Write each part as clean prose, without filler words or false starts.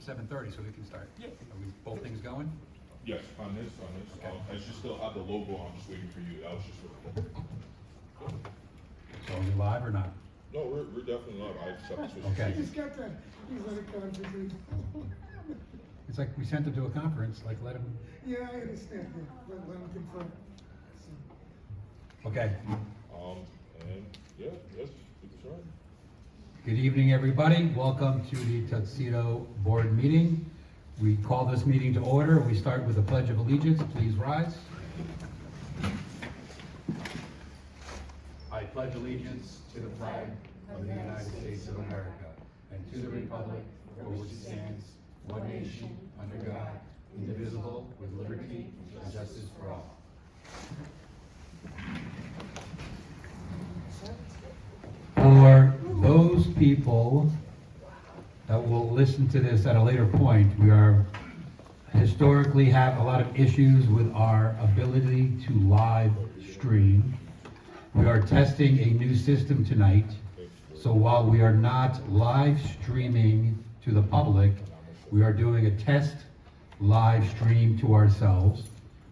7:30, so we can start. Yeah. Are we both things going? Yes, on this. Okay. I should still have the logo on, just waiting for you. That was just for the. So are we live or not? No, we're definitely not. I accept this. Okay. He's got that, he's like a conference. It's like we sent him to a conference, like let him, Yeah, I understand, yeah, let him confirm. So, okay. And yeah, yes, it's right. Good evening, everybody. Welcome to the Tuxedo Board meeting. We call this meeting to order. We start with a pledge of allegiance. Please rise. I pledge allegiance to the flag of the United States of America and to the republic for which it stands, one nation, under God, indivisible, with liberty and justice for all. For those people that will listen to this at a later point, we are historically have a lot of issues with our ability to live stream. We are testing a new system tonight, so while we are not live streaming to the public, we are doing a test live stream to ourselves.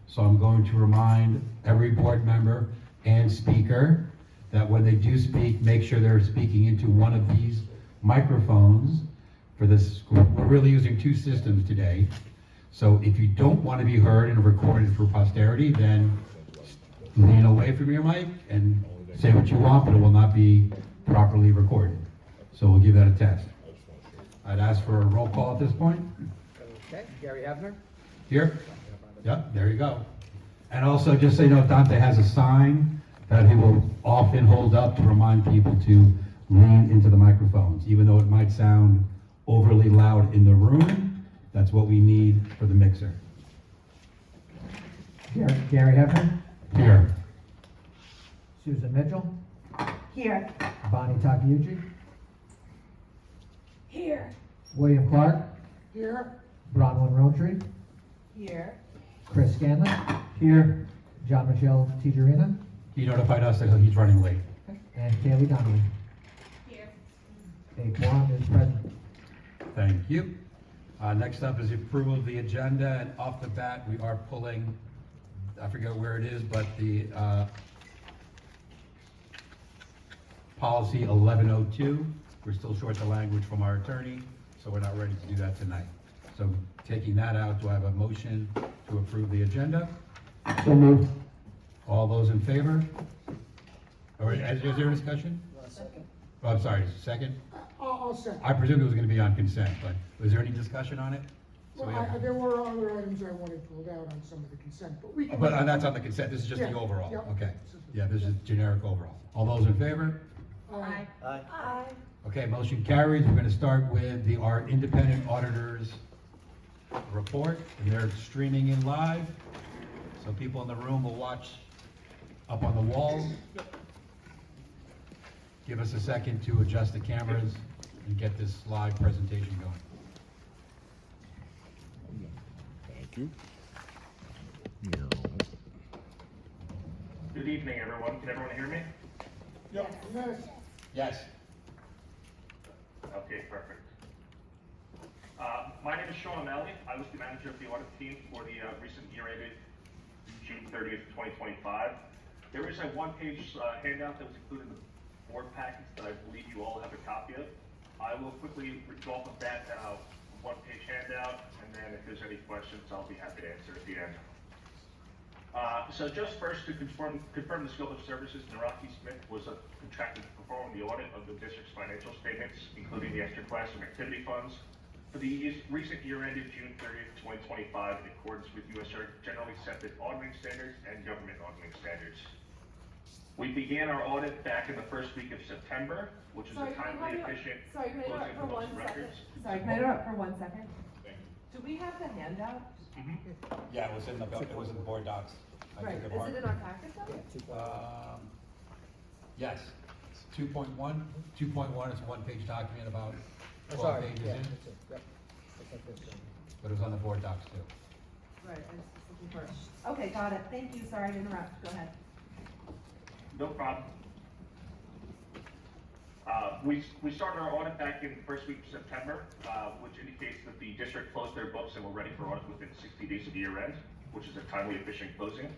So I'm going to remind every board member and speaker that when they do speak, make sure they're speaking into one of these microphones for this. We're really using two systems today. So if you don't want to be heard and recorded for posterity, then lean away from your mic and say what you want, but it will not be properly recorded. So we'll give that a test. I'd ask for a roll call at this point. Okay, Gary Havner? Here? Yep, there you go. And also, just so you know, Dante has a sign that he will often hold up to remind people to lean into the microphones. Even though it might sound overly loud in the room, that's what we need for the mixer. Gary Havner? Here. Susan Mitchell? Here. Bonnie Takayuchi? Here. William Clark? here, Bronwyn Rowntree? Here. Chris Scanlon? Here. John Michelle Tijerina? He notified us that he's running late. And Kaylee Donnelly. Here. A quorum is present. Thank you. Next up is the approval of the agenda, and off the bat, we are pulling, I forget where it is, but the policy 1102. We're still short the language from our attorney, so we're not ready to do that tonight. So taking that out, do I have a motion to approve the agenda? So moved. All those in favor? Or is there a discussion? Oh, I'm sorry, second? I'll second. I presumed it was gonna be on consent, but was there any discussion on it? So Well, we have- there were other items I wanted pulled out on some of the consent, but we can. But that's on the consent, this is just the Yeah, overall, yeah. okay. Yeah, this is generic overall. All those in favor? Aye. Aye. Okay, motion carries. We're gonna start with our independent auditors report, and they're streaming in live. So people in the room will watch up on the walls. Give us a second to adjust the cameras and get this live presentation going. Thank you. Good evening, everyone. Can everyone hear me? Yes. Yes. Okay, perfect. My name is Sean O'Malley. I was the manager of the audit team for the recent year ended June 30th, 2025. There is a one-page handout that was included in the board packets that I believe you all have a copy of. I will quickly read off of that one-page handout, and then if there's any questions, I'll be happy to answer at the end. So just first to confirm the scope of services, Naraki Smith was contracted to perform the audit of the district's financial statements, including the extra classroom activity funds, for the recent year ended June 30th, 2025, in accordance with U.S. generally accepted auditing standards and government auditing standards. We began our audit back in the first week of September, which is a timely, efficient Sorry, can I closing interrupt for of one most second? records. Sorry, can I interrupt for 1 second? Thank you. Do we have the handout? Yeah, it was in the board docs. Right, is it in our packet though? Yes, 2.1. 2.1 is a one-page document about 12 Sorry, pages yeah, in, that's it. Yep. That's like this, but it was on the board docs too. Right, I was just looking for it. Okay, got it. Thank you. Sorry to interrupt. Go ahead. No problem. We started our audit back in the first week of September, which indicates that the district closed their books and were ready for audit within 60 days of year end, which is a timely, efficient closing.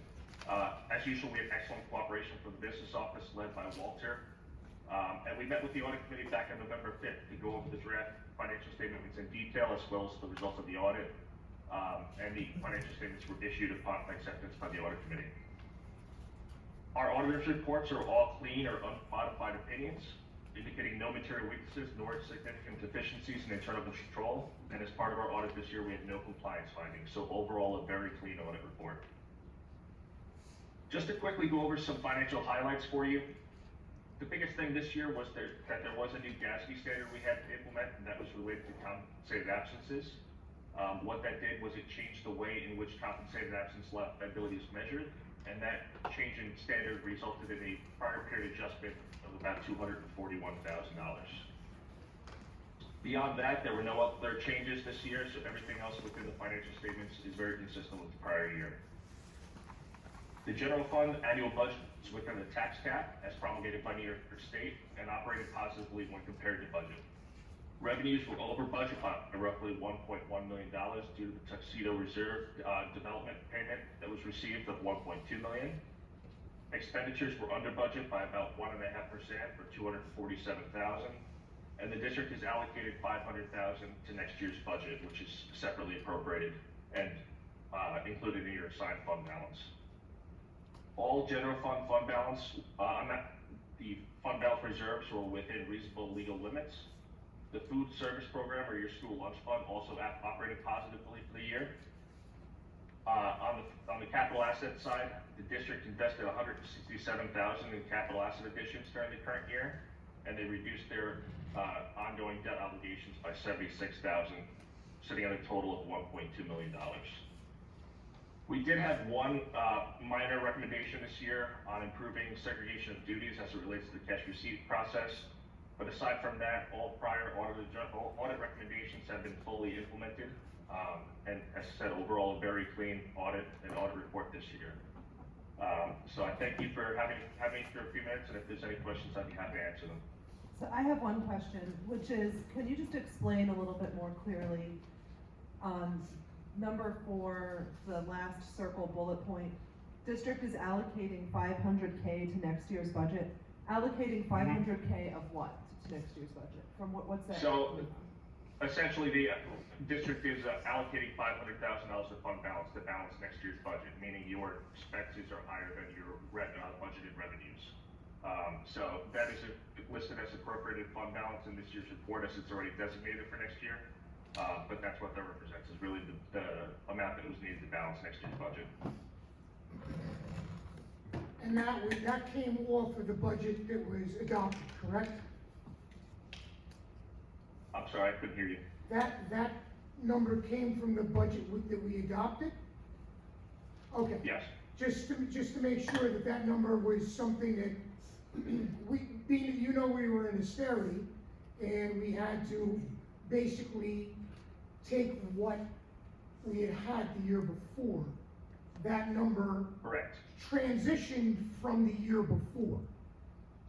As usual, we had excellent cooperation from the business office led by Walter. And we met with the audit committee back on November 5th to go over the draft financial statements in detail, as well as the results of the audit. And the financial statements were issued upon acceptance by the audit committee. Our auditor's reports are all clean or unmodified opinions, indicating no material weaknesses nor significant deficiencies in internal control. And as part of our audit this year, we had no compliance findings. So overall, a very clean audit report. Just to quickly go over some financial highlights for you. The biggest thing this year was that there was a new GASB standard we had to implement, and that was related to compensated absences. What that did was it changed the way in which compensated absence liability is measured, and that change in standard resulted in a prior period adjustment of about $241,000. Beyond that, there were no other changes this year, so everything else within the financial statements is very consistent with the prior year. The general fund annual budget is within the tax cap as promulgated by New York State and operated positively when compared to budget. Revenues were over budget by roughly $1.1 million due to the Tuxedo Reserve development payment that was received of $1.2 million. Expenditures were under budget by about 1.5% for $247,000, and the district has allocated $500,000 to next year's budget, which is separately appropriated and included in your assigned fund balance. All general fund balance, the fund balance reserves were within reasonable legal limits. The food service program or your school lunch fund also operated positively for the year. On the capital asset side, the district invested $167,000 in capital asset additions during the current year, and they reduced their ongoing debt obligations by $76,000, sitting at a total of $1.2 million. We did have one minor recommendation this year on improving segregation of duties as it relates to the cash receipt process. But aside from that, all prior audit recommendations have been fully implemented. And as I said, overall, a very clean audit report this year. So I thank you for having me for a few minutes, and if there's any questions, I'd be happy to answer them. So I have one question, which is, can you just explain a little bit more clearly on number 4, the last circle bullet point? District is allocating $500K to next year's budget. Allocating $500K of what to next year's budget? From what's that? So essentially, the district is allocating $500,000 of fund balance to balance next year's budget, meaning your expenses are higher than your budgeted revenues. So that is listed as appropriated fund balance in this year's report, as it's already designated for next year. But that's what that represents, is really the amount that was needed to balance next year's budget. And that came off of the budget that was adopted, correct? I'm sorry, I couldn't hear you. That number came from the budget that we adopted? Okay. Yes. Just to make sure that number was something that, we were in austerity, and we had to basically take what we had the year before. That number Correct. transitioned from the year before.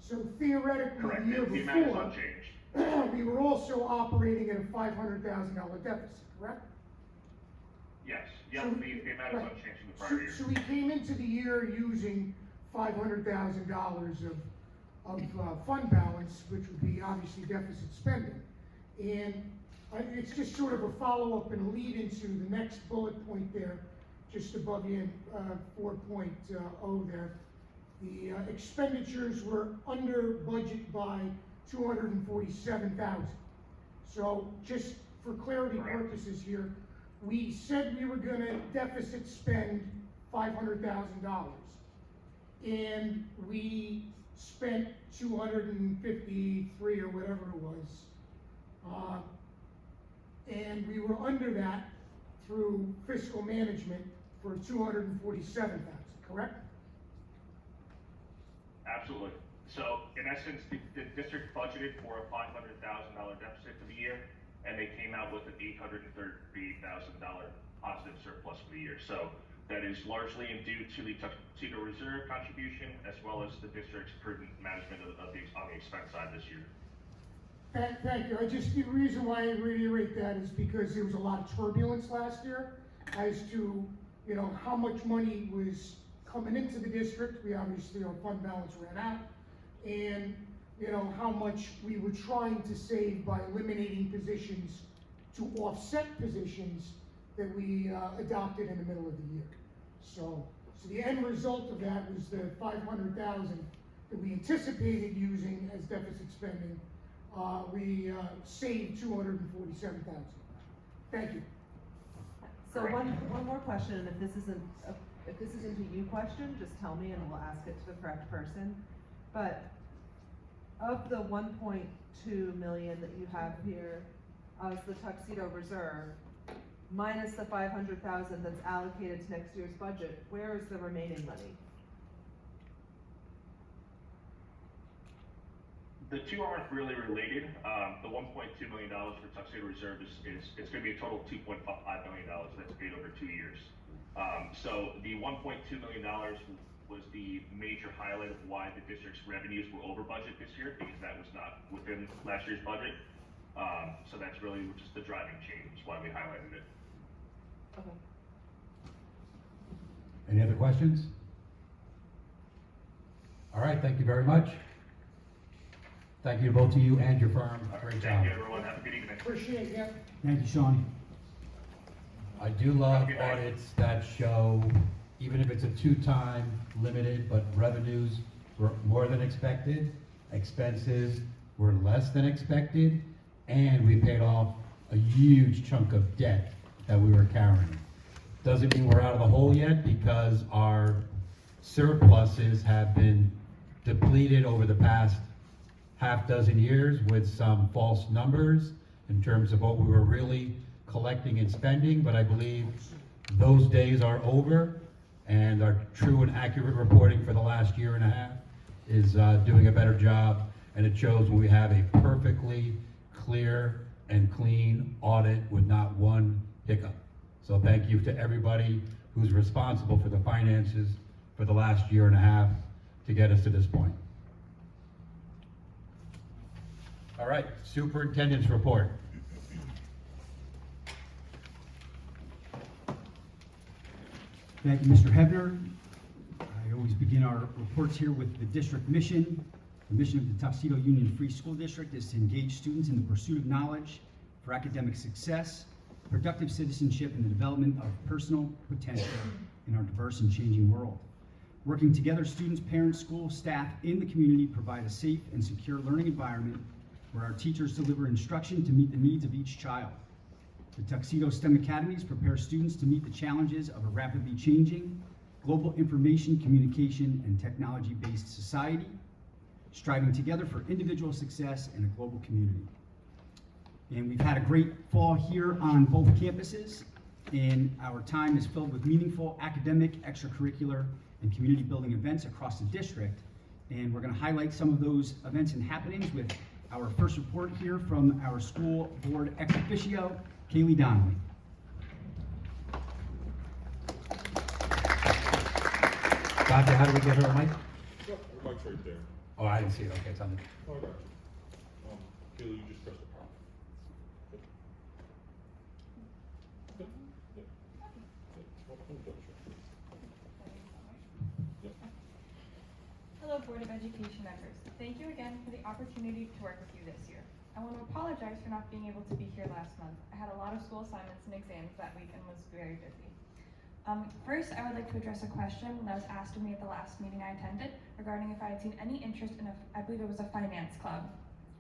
So theoretically, Correct. the year The amount is before, unchanged. we were also operating at a $500,000 deficit, correct? Yes. Yep. So- The amount is right. unchanged from the prior year. So we came into the year using $500,000 of fund balance, which would be obviously deficit spending. And it's just sort of a follow-up and a lead into the next bullet point there, just above the end, 4.0 there. The expenditures were under budget by $247,000. So just for clarity purposes here, we said we were gonna deficit spend $500,000. And we spent 253 or whatever it was. And we were under that through fiscal management for 247,000, correct? Absolutely. So in essence, the district budgeted for a $500,000 deficit for the year, and they came out with an $838,000 positive surplus for the year. So that is largely due to the Tuxedo Reserve contribution, as well as the district's prudent management on the expense side this year. Thank you. The reason why I reiterate that is because there was a lot of turbulence last year as to, how much money was coming into the district. We obviously, our fund balance ran out. And, how much we were trying to save by eliminating positions to offset positions that we adopted in the middle of the year. So the end result of that was the 500,000 that we anticipated using as deficit spending. We saved 247,000. Thank you. So one more question, and if this isn't a you question, just tell me and we'll ask it to the correct person. But of the 1.2 million that you have here as the Tuxedo reserve, minus the 500,000 that's allocated to next year's budget, where is the remaining money? The two aren't really related. The $1.2 million for Tuxedo Reserve it's going to be a total of $2.5 million that's paid over 2 years. So the $1.2 million was the major highlight of why the district's revenues were over budget this year, because that was not within last year's budget. So that's really just the driving change, is why we highlighted it. Okay. Any other questions? All right, thank you very much. Thank you to both of you and your firm. Great job. Thank you, everyone. Have a good evening. Appreciate it. Thank you, Sean. I do love audits that show, even if it's a two-time limited, but revenues were more than expected, expenses were less than expected, and we paid off a huge chunk of debt that we were carrying. Doesn't mean we're out of the hole yet, because our surpluses have been depleted over the past half dozen years with some false numbers in terms of what we were really collecting and spending, but I believe those days are over, and our true and accurate reporting for the last year and a half is doing a better job, and it shows when we have a perfectly clear and clean audit with not one hiccup. So thank you to everybody who's responsible for the finances for the last year and a half to get us to this point. All right, superintendent's report. Thank you, Mr. Hebner. I always begin our reports here with the district mission. The mission of the Tuxedo Union Free School District is to engage students in the pursuit of knowledge for academic success, productive citizenship, and the development of personal potential in our diverse and changing world. Working together, students, parents, school staff, and the community provide a safe and secure learning environment where our teachers deliver instruction to meet the needs of each child. The Tuxedo STEM Academies prepare students to meet the challenges of a rapidly changing, global information, communication, and technology-based society, striving together for individual success and a global community. And we've had a great fall here on both campuses, and our time is filled with meaningful academic, extracurricular, and community building events across the district. And we're going to highlight some of those events and happenings with our first report here from our school board ex officio, Kaylee Donnelly. Doctor, how do we get her a mic? Yep, her mic's right there. Oh, I didn't see it. Okay, it's on the. Oh, I got you. Kayla, you just press the pop. Yep. Yep. Yep. Yep. Oh, don't touch her. Yep. Hello, Board of Education members. Thank you again for the opportunity to work with you this year. I want to apologize for not being able to be here last month. I had a lot of school assignments and exams that week and was very busy. First, I would like to address a question that was asked of me at the last meeting I attended regarding if I had seen any interest in I believe it was a finance club.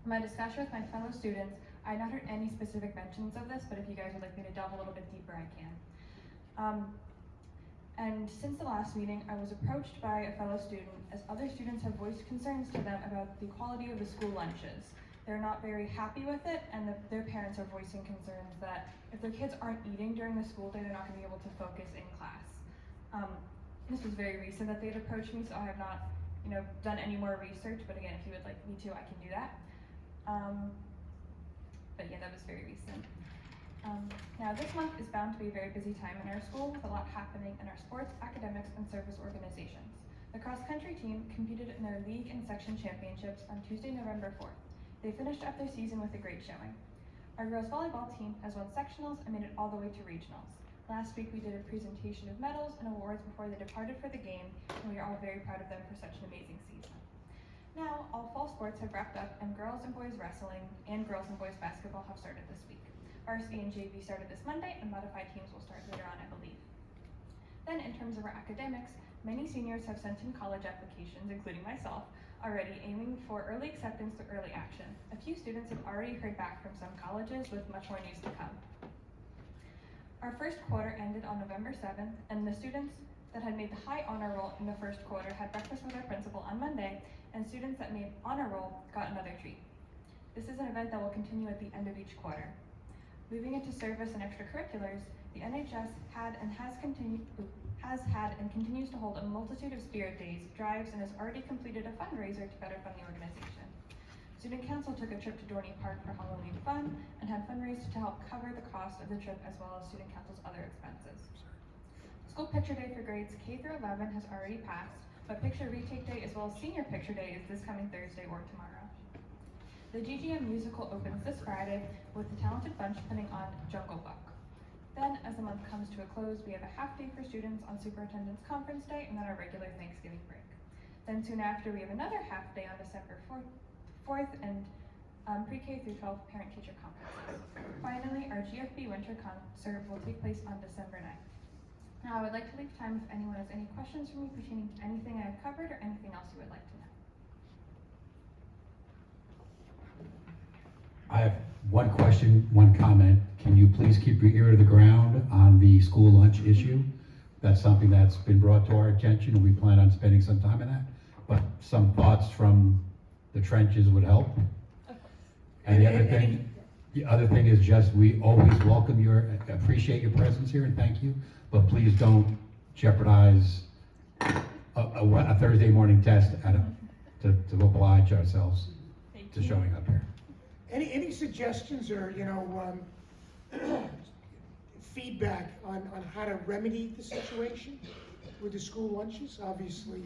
In my discussion with my fellow students, I had not heard any specific mentions of this, but if you guys would like me to delve a little bit deeper, I can. And since the last meeting, I was approached by a fellow student as other students have voiced concerns to them about the quality of the school lunches. They're not very happy with it, and their parents are voicing concerns that if their kids aren't eating during the school day, they're not going to be able to focus in class. This was very recent that they'd approached me, so I have not, done any more research. But again, if you would like me to, I can do that. But yeah, that was very recent. Now, this month is bound to be a very busy time in our school with a lot happening in our sports, academics, and service organizations. The cross-country team competed in their league and section championships on Tuesday, November 4th. They finished up their season with a great showing. Our girls volleyball team has won sectionals and made it all the way to regionals. Last week we did a presentation of medals and awards before they departed for the game, and we are all very proud of them for such an amazing season. Now, all fall sports have wrapped up, and girls and boys wrestling and girls and boys basketball have started this week. Varsity and JV started this Monday, and modified teams will start later on, I believe. Then, in terms of our academics, many seniors have sent in college applications, including myself, already aiming for early acceptance through early action. A few students have already heard back from some colleges, with much more news to come. Our first quarter ended on November 7th, and the students that had made the high honor roll in the first quarter had breakfast with our principal on Monday, and students that made honor roll got another treat. This is an event that will continue at the end of each quarter. Moving into service and extracurriculars, the NHS had and continues to hold a multitude of spirit days, drives, and has already completed a fundraiser to better fund the organization. Student Council took a trip to Dorney Park for Halloween fun and had fundraised to help cover the cost of the trip as well as Student Council's other expenses. School Picture Day for grades K through 11 has already passed, but Picture Retake Day as well as Senior Picture Day is this coming Thursday or tomorrow. The GGM musical opens this Friday with the Talented Bunch putting on Jungle Book. Then, as the month comes to a close, we have a half day for students on Superintendent's Conference Day and then our regular Thanksgiving break. Then soon after, we have another half day on December 4th and pre-K through 12 parent-teacher conferences. Finally, our GFB winter concert will take place on December 9th. Now, I would like to leave time if anyone has any questions for me pertaining to anything I have covered or anything else you would like to know. I have one question, one comment. Can you please keep your ear to the ground on the school lunch issue? That's something that's been brought to our attention, and we plan on spending some time on that. But some thoughts from the trenches would help. And the other thing is just, we always appreciate your presence here and thank you, but please don't jeopardize a Thursday morning test to oblige ourselves to showing up here. Any suggestions or, feedback on how to remedy the situation with the school lunches? Obviously,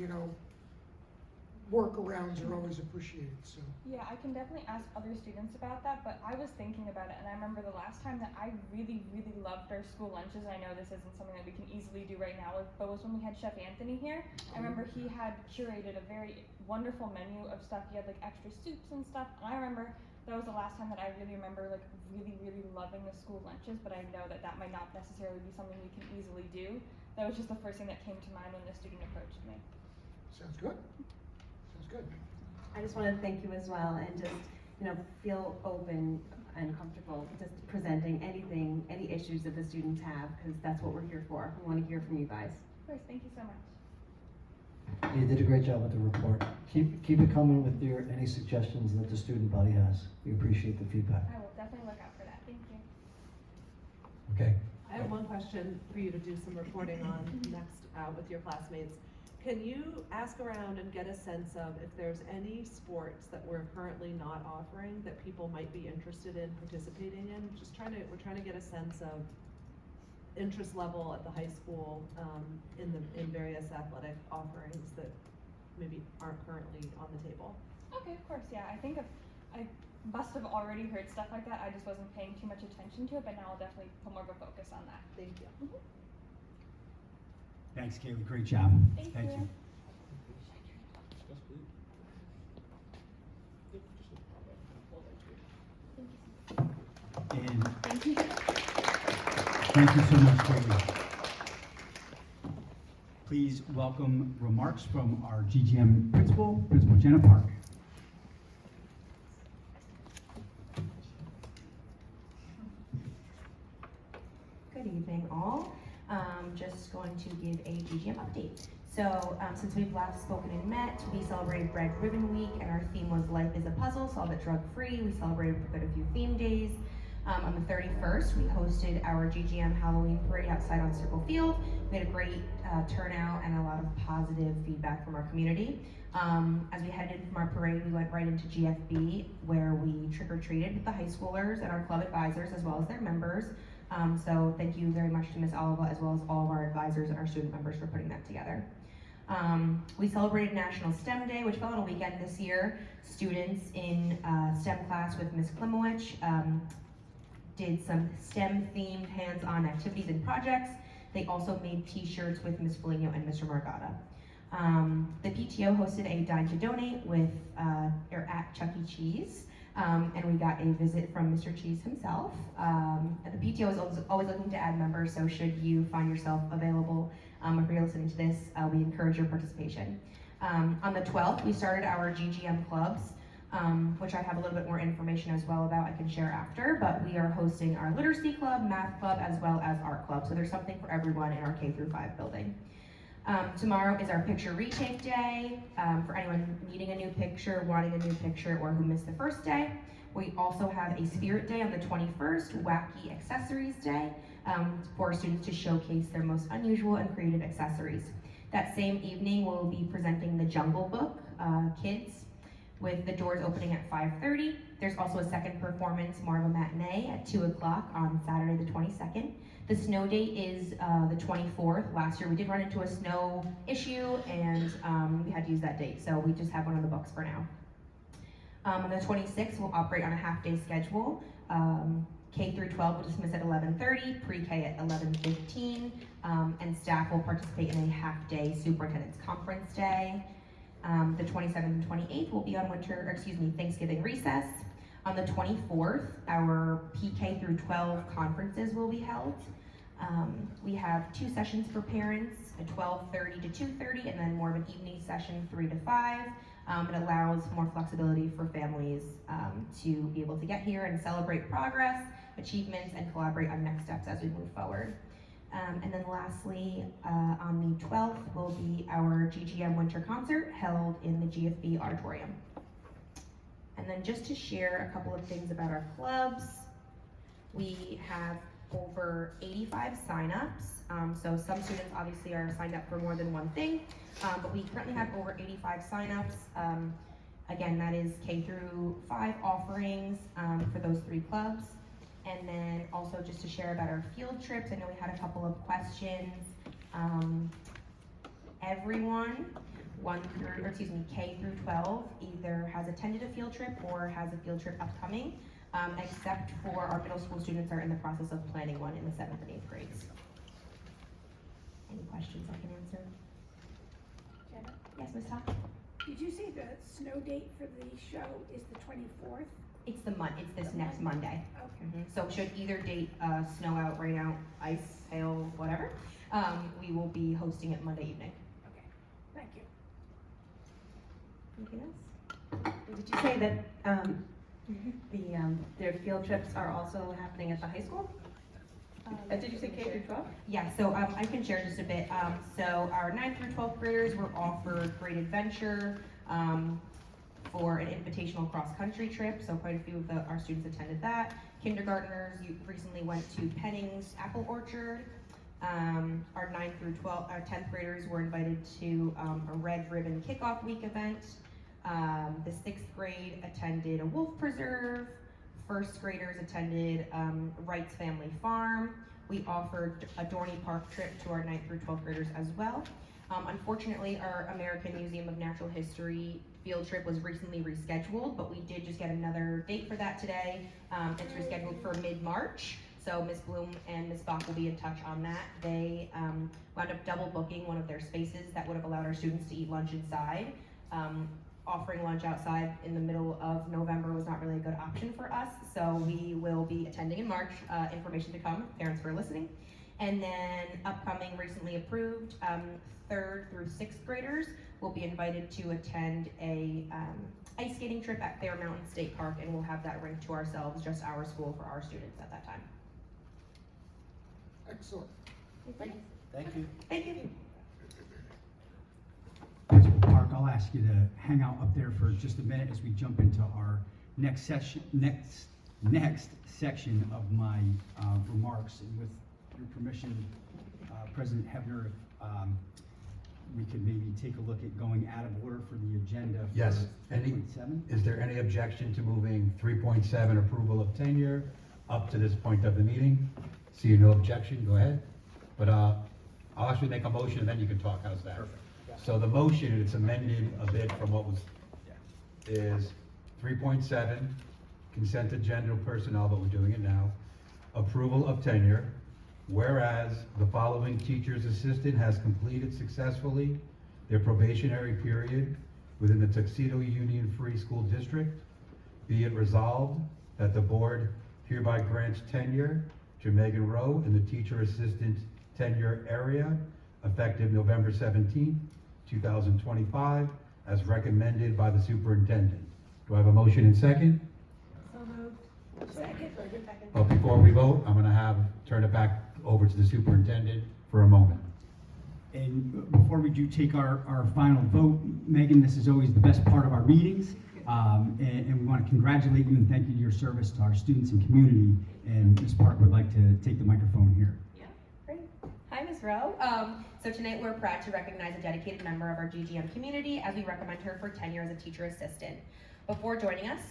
workarounds are always appreciated, so. Yeah, I can definitely ask other students about that, but I was thinking about it, and I remember the last time that I really, really loved our school lunches. I know this isn't something that we can easily do right now, but was when we had Chef Anthony here. I remember he had curated a very wonderful menu of stuff. He had like extra soups and stuff, and I remember that was the last time that I really remember like really, really loving the school lunches, but I know that that might not necessarily be something we can easily do. That was just the first thing that came to mind when the student approached me. Sounds good. Sounds good. I just want to thank you as well, and just, feel open and comfortable just presenting any issues that the students have, because that's what we're here for. We want to hear from you guys. Of course, thank you so much. You did a great job with the report. Keep it coming with any suggestions that the student body has. We appreciate the feedback. I will definitely look out for that. Thank you. Okay? I have one question for you to do some reporting on next with your classmates. Can you ask around and get a sense of if there's any sports that we're currently not offering that people might be interested in participating in? We're trying to get a sense of interest level at the high school in various athletic offerings that maybe aren't currently on the table. Okay, of course, yeah. I think I must have already heard stuff like that. I just wasn't paying too much attention to it, but now I'll definitely put more of a focus on that. Thank you. Mm-hmm. Thanks, Kaylee, great job. Thank you. And Thank you. thank you so much, Kaylee. Please welcome remarks from our GGM principal, Principal Jenna Park. Good evening, all. Just going to give a GGM update. So, since we've last spoken and met, we celebrated Red Ribbon Week, and our theme was Life is a Puzzle, solve it drug-free. We celebrated with quite a few theme days. On the 31st, we hosted our GGM Halloween parade outside on Circle Field. We had a great turnout and a lot of positive feedback from our community. As we headed from our parade, we went right into GFB, where we trick-or-treated with the high schoolers and our club advisors, as well as their members. So thank you very much to Ms. Oliva, as well as all of our advisors and our student members for putting that together. We celebrated National STEM Day, which fell on a weekend this year. Students in STEM class with Ms. Klimowicz did some STEM-themed hands-on activities and projects. They also made t-shirts with Ms. Foligno and Mr. Margata. The PTO hosted a Dine to Donate with, or at Chuck E. Cheese, and we got a visit from Mr. Cheese himself. And the PTO is always looking to add members, so should you find yourself available, if you're listening to this, we encourage your participation. On the 12th, we started our GGM clubs, which I have a little bit more information as well about I can share after, but we are hosting our literacy club, math club, as well as art club, so there's something for everyone in our K through 5 building. Tomorrow is our picture retake day, for anyone needing a new picture, wanting a new picture, or who missed the first day. We also have a spirit day on the 21st, wacky accessories day, for students to showcase their most unusual and creative accessories. That same evening, we'll be presenting the Jungle Book, Kids, with the doors opening at 5:30. There's also a second performance, more of a matinee, at 2 o'clock on Saturday the 22nd. The snow date is the 24th. Last year we did run into a snow issue and we had to use that date, so we just have one on the books for now. On the 26th, we'll operate on a half-day schedule. K through 12 will dismiss at 11:30, pre-K at 11:15, and staff will participate in a half-day superintendent's conference day. The 27th and 28th will be on Thanksgiving recess. On the 24th, our PK through 12 conferences will be held. We have 2 sessions for parents, at 12:30 to 2:30, and then more of an evening session, 3 to 5. It allows more flexibility for families to be able to get here and celebrate progress, achievements, and collaborate on next steps as we move forward. And then lastly, on the 12th will be our GGM winter concert held in the GFB auditorium. And then just to share a couple of things about our clubs, we have over 85 signups. So some students obviously are signed up for more than one thing, but we currently have over 85 signups. Again, that is K through 5 offerings for those 3 clubs. And then also just to share about our field trips, I know we had a couple of questions. Everyone, K through 12 either has attended a field trip or has a field trip upcoming, except for our middle school students are in the process of planning one in the 7th and 8th grades. Any questions I can answer? Jenna, Yes, Ms. Todd? did you say the snow date for the show is the 24th? It's this next Monday. Okay. So should either date snow out, rain out, ice, hail, whatever, we will be hosting it Monday evening. Okay, thank you. Anything else? Did you say that their field trips are also happening at the high school? Did you say K through 12? Yeah, so I can share just a bit. So our 9th through 12th graders were offered Great Adventure for an invitational cross-country trip, so quite a few of our students attended that. Kindergartners recently went to Penning's Apple Orchard. Our 9th through 10th graders were invited to a Red Ribbon Kickoff Week event. The 6th grade attended a wolf preserve. 1st graders attended Wright's Family Farm. We offered a Dorney Park trip to our 9th through 12th graders as well. Unfortunately, our American Museum of Natural History field trip was recently rescheduled, but we did just get another date for that today. It's rescheduled for mid-March, so Ms. Bloom and Ms. Bach will be in touch on that. They wound up double booking one of their spaces that would have allowed our students to eat lunch inside. Offering lunch outside in the middle of November was not really a good option for us, so we will be attending in March. Information to come, parents for listening. And then upcoming, recently approved, 3rd through 6th graders will be invited to attend a ice skating trip at Bear Mountain State Park, and we'll have that rink to ourselves, just our school for our students at that time. Excellent. Thank you. Thank you. Thank you. Principal Park, I'll ask you to hang out up there for just a minute as we jump into our next section of my remarks. And with your permission, President Hebner, we could maybe take a look at going out of order for the agenda for Yes. 3.7. Is there any objection to moving 3.7 approval of tenure up to this point of the meeting? See no objection, go ahead. But I'll actually make a motion and then you can talk, how's that? Perfect. So the motion, it's amended a bit from what was, is 3.7, consent agenda personnel, but we're doing it now. Approval of tenure, whereas the following teacher's assistant has completed successfully their probationary period within the Tuxedo Union Free School District, be it resolved that the board hereby grants tenure to Megan Rowe in the teacher assistant tenure area effective November 17th, 2025, as recommended by the superintendent. Do I have a motion and second? So moved. Second. But before we vote, I'm gonna turn it back over to the superintendent for a moment. And before we do take our final vote, Megan, this is always the best part of our meetings. And we want to congratulate you and thank you to your service to our students and community. And Ms. Park would like to take the microphone here. Yeah, great. Hi, Ms. Rowe. So tonight we're proud to recognize a dedicated member of our GGM community as we recommend her for tenure as a teacher assistant. Before joining us,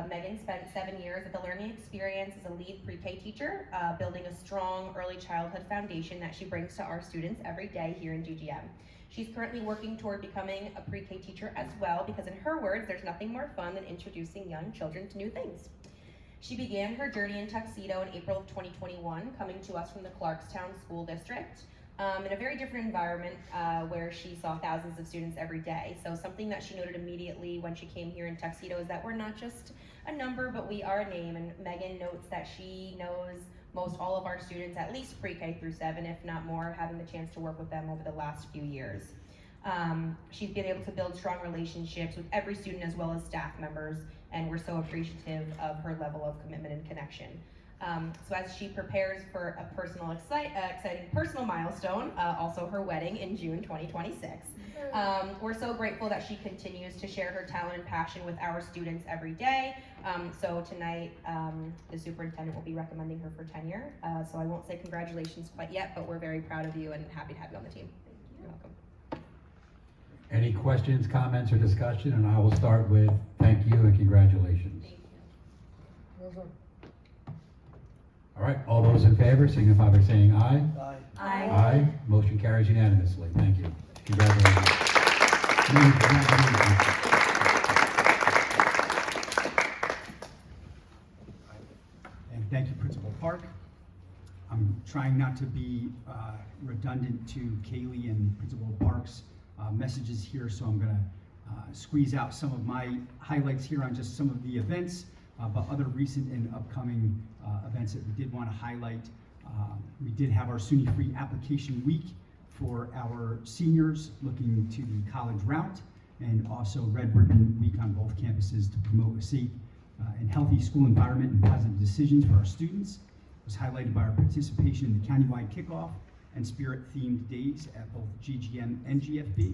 Megan spent 7 years at the Learning Experience as a lead pre-K teacher, building a strong early childhood foundation that she brings to our students every day here in GGM. She's currently working toward becoming a pre-K teacher as well, because in her words, there's nothing more fun than introducing young children to new things. She began her journey in Tuxedo in April of 2021, coming to us from the Clarkstown School District, in a very different environment where she saw thousands of students every day. So something that she noted immediately when she came here in Tuxedo is that we're not just a number, but we are a name. And Megan notes that she knows most all of our students, at least pre-K through 7, if not more, having the chance to work with them over the last few years. She's been able to build strong relationships with every student as well as staff members, and we're so appreciative of her level of commitment and connection. So as she prepares for a personal, exciting personal milestone, also her wedding in June 2026, we're so grateful that she continues to share her talent and passion with our students every day. So tonight, the superintendent will be recommending her for tenure. So I won't say congratulations quite yet, but we're very proud of you and happy to have you on the team. You're welcome. Any questions, comments, or discussion? And I will start with thank you and congratulations. Thank you. All right, all those in favor signify by saying aye. Aye. Aye. Motion carries unanimously. Thank you. Congratulations. Congratulations. And thank you, Principal Park. I'm trying not to be redundant to Kaylee and Principal Park's messages here, so I'm gonna squeeze out some of my highlights here on just some of the events, but other recent and upcoming events that we did want to highlight. We did have our SUNY Free Application Week for our seniors looking to the college route, and also Red Ribbon Week on both campuses to promote a safe and healthy school environment and positive decisions for our students. It was highlighted by our participation in the countywide kickoff and spirit-themed days at both GGM and GFB.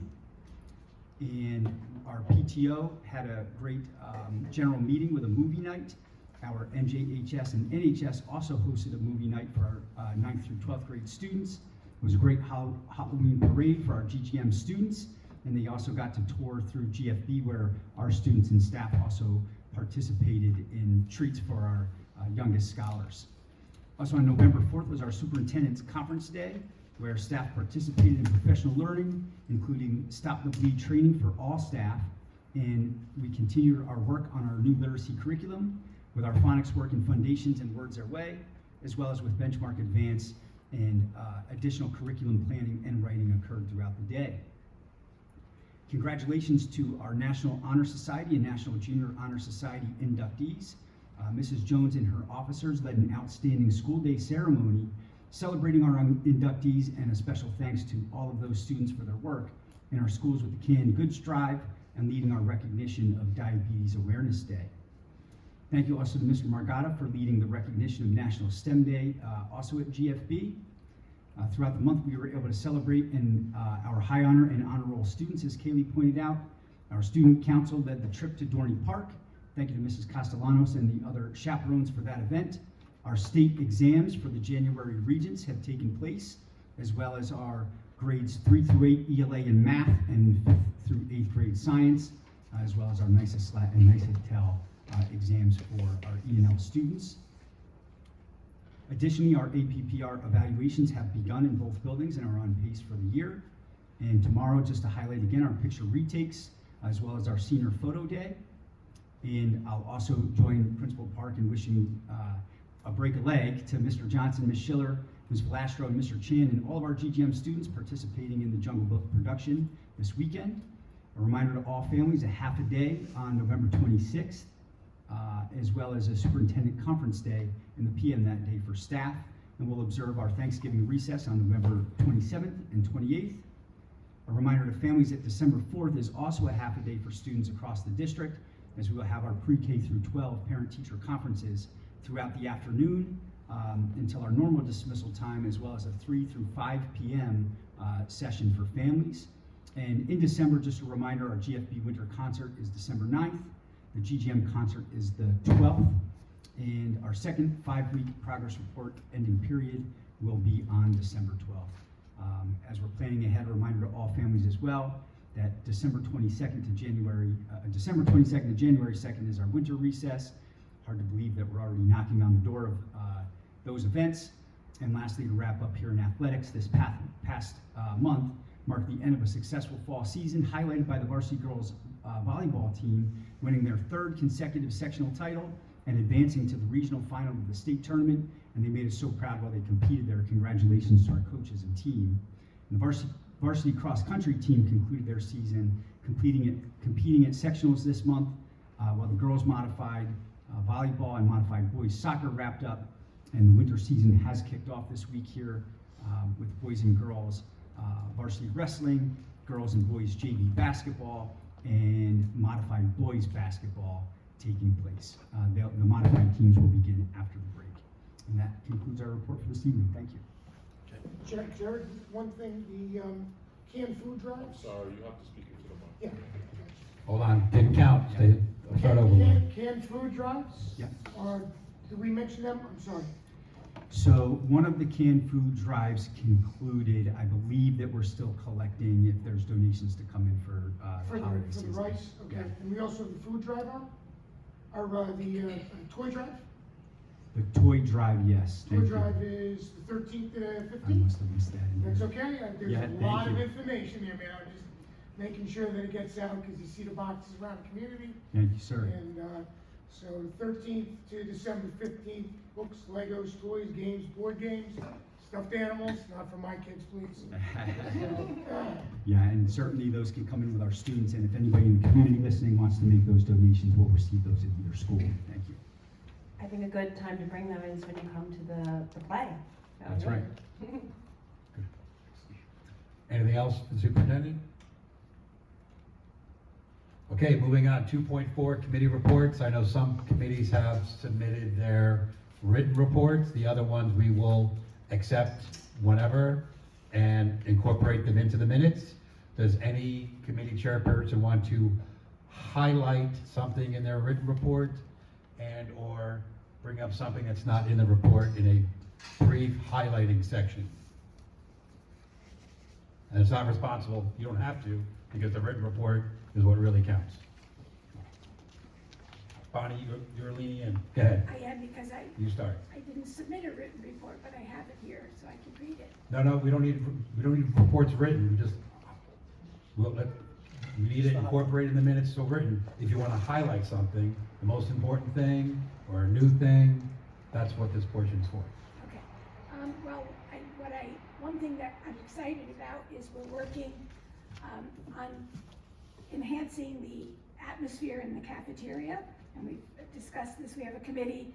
And our PTO had a great general meeting with a movie night. Our NJHS and NHS also hosted a movie night for our 9th through 12th grade students. It was a great Halloween parade for our GGM students, and they also got to tour through GFB, where our students and staff also participated in treats for our youngest scholars. Also on November 4th was our Superintendent's Conference Day, where staff participated in professional learning, including Stop the Bleed training for all staff, and we continued our work on our new literacy curriculum with our phonics work in Foundations and Words Their Way, as well as with Benchmark Advance, and additional curriculum planning and writing occurred throughout the day. Congratulations to our National Honor Society and National Junior Honor Society inductees. Mrs. Jones and her officers led an outstanding school day ceremony celebrating our inductees, and a special thanks to all of those students for their work in our schools with the Canned Goods Drive and leading our recognition of Diabetes Awareness Day. Thank you also to Mr. Margata for leading the recognition of National STEM Day, also at GFB. Throughout the month, we were able to celebrate our high honor and honor roll students, as Kaylee pointed out. Our student council led the trip to Dorney Park. Thank you to Mrs. Castellanos and the other chaperones for that event. Our state exams for the January Regents have taken place, as well as our grades 3 through 8 ELA in math and 5th through 8th grade science, as well as our NICESLAT and NICETEL exams for our E&L students. Additionally, our APPR evaluations have begun in both buildings and are on pace for the year. And tomorrow, just to highlight again, our picture retakes, as well as our senior photo day. And I'll also join Principal Park in wishing a break a leg to Mr. Johnson, Ms. Schiller, Ms. Velastro, and Mr. Chan, and all of our GGM students participating in the Jungle Book production this weekend. A reminder to all families, a half a day on November 26th, as well as a superintendent conference day in the PM that day for staff. And we'll observe our Thanksgiving recess on November 27th and 28th. A reminder to families that December 4th is also a half a day for students across the district, as we will have our pre-K through 12 parent-teacher conferences throughout the afternoon until our normal dismissal time, as well as a 3 through 5 p.m. Session for families. And in December, just a reminder, our GFB winter concert is December 9th. The GGM concert is the 12th. And our second 5-week progress report ending period will be on December 12th. As we're planning ahead, a reminder to all families as well that December 22nd to January 2nd is our winter recess. Hard to believe that we're already knocking on the door of those events. And lastly, to wrap up here in athletics, this past month marked the end of a successful fall season, highlighted by the varsity girls volleyball team winning their 3rd consecutive sectional title and advancing to the regional final of the state tournament. And they made us so proud while they competed there. Congratulations to our coaches and team. And the varsity cross-country team concluded their season competing at sectionals this month, while the girls modified volleyball and modified boys soccer wrapped up, and the winter season has kicked off this week here with boys and girls varsity wrestling, girls and boys JV basketball, and modified boys basketball taking place. The modified teams will begin after the break. And that concludes our report for this evening. Thank you. Jared, one thing, the canned food drives? Sorry, you have to speak into the mic. Yeah. Hold on, didn't count. Start over. Canned food drives? Yep. Or, did we mention them? I'm sorry. So one of the canned food drives concluded. I believe that we're still collecting if there's donations to come in for For holiday the season. rice, okay. Yeah. And we also have the food drive on? Or the toy drive? The toy drive, yes. Toy Thank you. drive is the 13th to the I 15th? must have missed that. in That's there. okay, there's Yeah, a thank lot of you. information there, man, I'm just making sure that it gets out, because you see the boxes around the community. Thank you, sir. And, so 13th to December 15th, books, Legos, toys, games, board games, stuffed animals, not for my kids, please. Yeah, and certainly those can come in with our students, and if anybody in the community listening wants to make those donations, we'll receive those at your school. Thank you. I think a good time to bring them is when you come to the play. That's right. Anything else for the superintendent? Okay, moving on, 2.4, committee reports. I know some committees have submitted their written reports. The other ones we will accept whenever and incorporate them into the minutes. Does any committee chairperson want to highlight something in their written report and or bring up something that's not in the report in a brief highlighting section? And it's not responsible, you don't have to, because the written report is what really counts. Bonnie, you're leaning in. Go ahead. I am, because You start. I didn't submit a written report, but I have it here, so I can read it. No, we don't need reports written. We need it incorporated in the minutes so written. If you want to highlight something, the most important thing or a new thing, that's what this portion's for. Okay, well, one thing that I'm excited about is we're working, on enhancing the atmosphere in the cafeteria, and we've discussed this. We have a committee,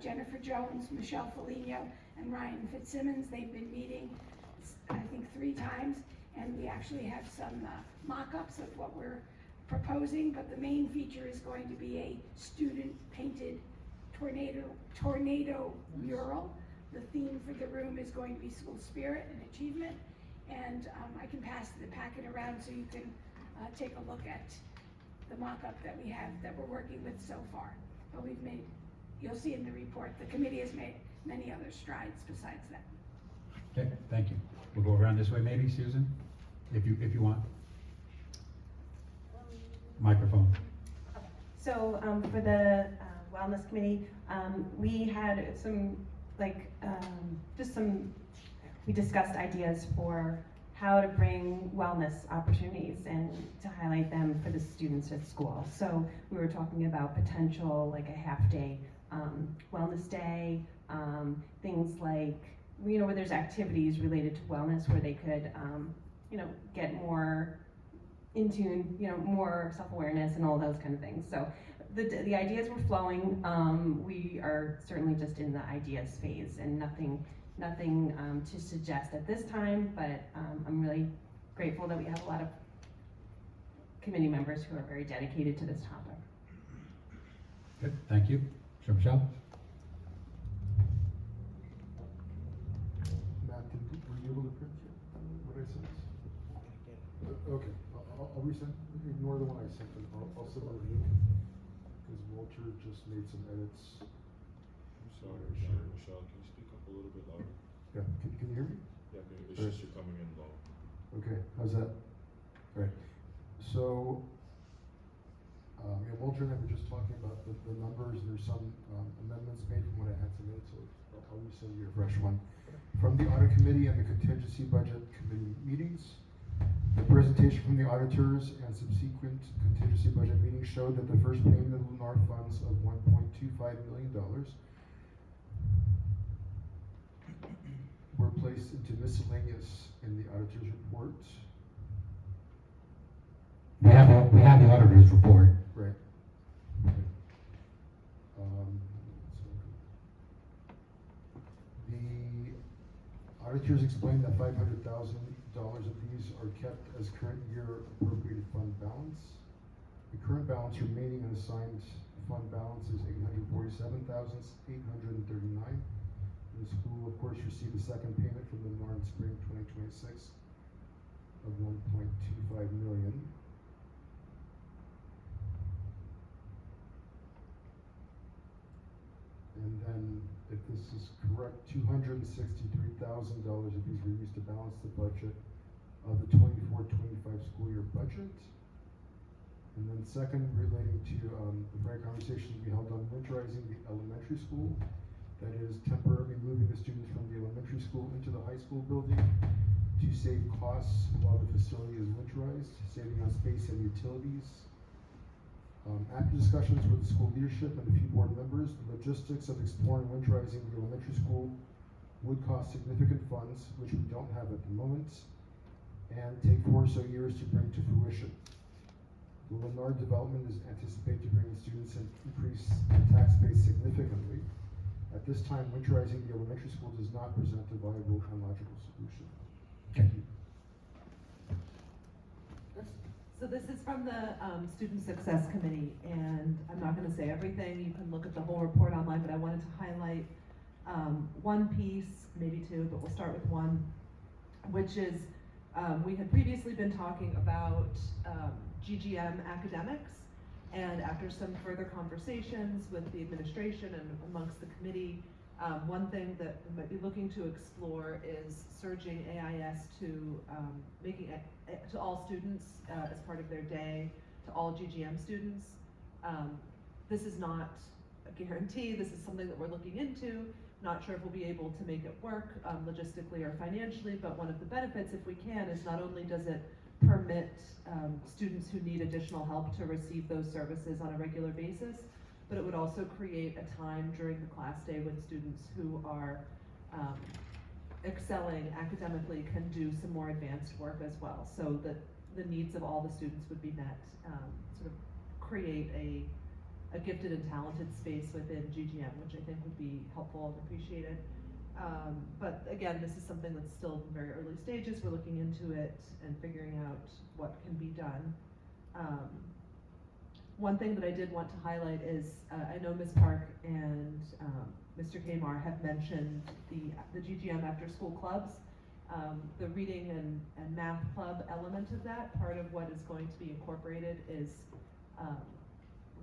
Jennifer Jones, Michelle Foligno, and Ryan Fitzsimmons. They've been meeting, I think, 3 times, and we actually have some mock-ups of what we're proposing, but the main feature is going to be a student-painted tornado mural. The theme for the room is going to be school spirit and achievement, and I can pass the packet around so you can take a look at the mock-up that we have, that we're working with so far. But you'll see in the report, the committee has made many other strides besides that. Okay, thank you. We'll go around this way maybe, Susan, if you want. Microphone. So for the wellness committee, we had some, we discussed ideas for how to bring wellness opportunities and to highlight them for the students at school. So we were talking about potential, like a half-day wellness day, things like, you know, where there's activities related to wellness where they could, you know, get more in tune, you know, more self-awareness and all those kind of things. So the ideas were flowing. We are certainly just in the ideas phase and nothing to suggest at this time, but I'm really grateful that we have a lot of committee members who are very dedicated to this topic. Good, thank you. Mr. Michelle? Matt, were you able to print what I sent? Okay, I'll resend, ignore the one I sent, and I'll send out a new one, because Walter just made some edits. I'm sorry, Michelle, can you speak up a little bit louder? Yeah, can you hear me? Yeah, it's just you're coming in low. Okay, how's that? All right, so, yeah, Walter and I were just talking about the numbers, and there's some amendments made from what I had submitted, so I'll resend you a fresh one. From the audit committee and the contingency budget committee meetings, the presentation from the auditors and subsequent contingency budget meetings showed that the first payment of Lunar funds of $1.25 million were placed into miscellaneous in the auditor's report. We have the auditor's report. Right. The auditors explained that $500,000 of these are kept as current year appropriated fund balance. The current balance remaining unassigned fund balance is $847,839. The school, of course, received a second payment from the NAR in spring 2026 of $1.25 million. And then, if this is correct, $263,000 of these were used to balance the budget of the 24-25 school year budget. And then second, relating to the prior conversations we held on winterizing the elementary school, that is temporarily moving the students from the elementary school into the high school building to save costs while the facility is winterized, saving on space and utilities. After discussions with the school leadership and a few board members, the logistics of exploring winterizing the elementary school would cost significant funds, which we don't have at the moment, and take 4 or so years to bring to fruition. The Lennar development is anticipated to bring the students and increase the tax base significantly. At this time, winterizing the elementary school does not present a viable and logical solution. Okay. So this is from the Student Success Committee, and I'm not gonna say everything, you can look at the whole report online, but I wanted to highlight one piece, maybe two, but we'll start with one, which is, we had previously been talking about GGM academics, and after some further conversations with the administration and amongst the committee, one thing that we might be looking to explore is surging AIS to making it to all students as part of their day, to all GGM students. This is not a guarantee, this is something that we're looking into. Not sure if we'll be able to make it work logistically or financially, but one of the benefits, if we can, is not only does it permit students who need additional help to receive those services on a regular basis, but it would also create a time during the class day when students who are excelling academically can do some more advanced work as well, so that the needs of all the students would be met, sort of create a gifted and talented space within GGM, which I think would be helpful and appreciated. But again, this is something that's still in very early stages. We're looking into it and figuring out what can be done. One thing that I did want to highlight is, I know Ms. Park and Mr. Kamar have mentioned the GGM after school clubs. The reading and math club element of that, part of what is going to be incorporated is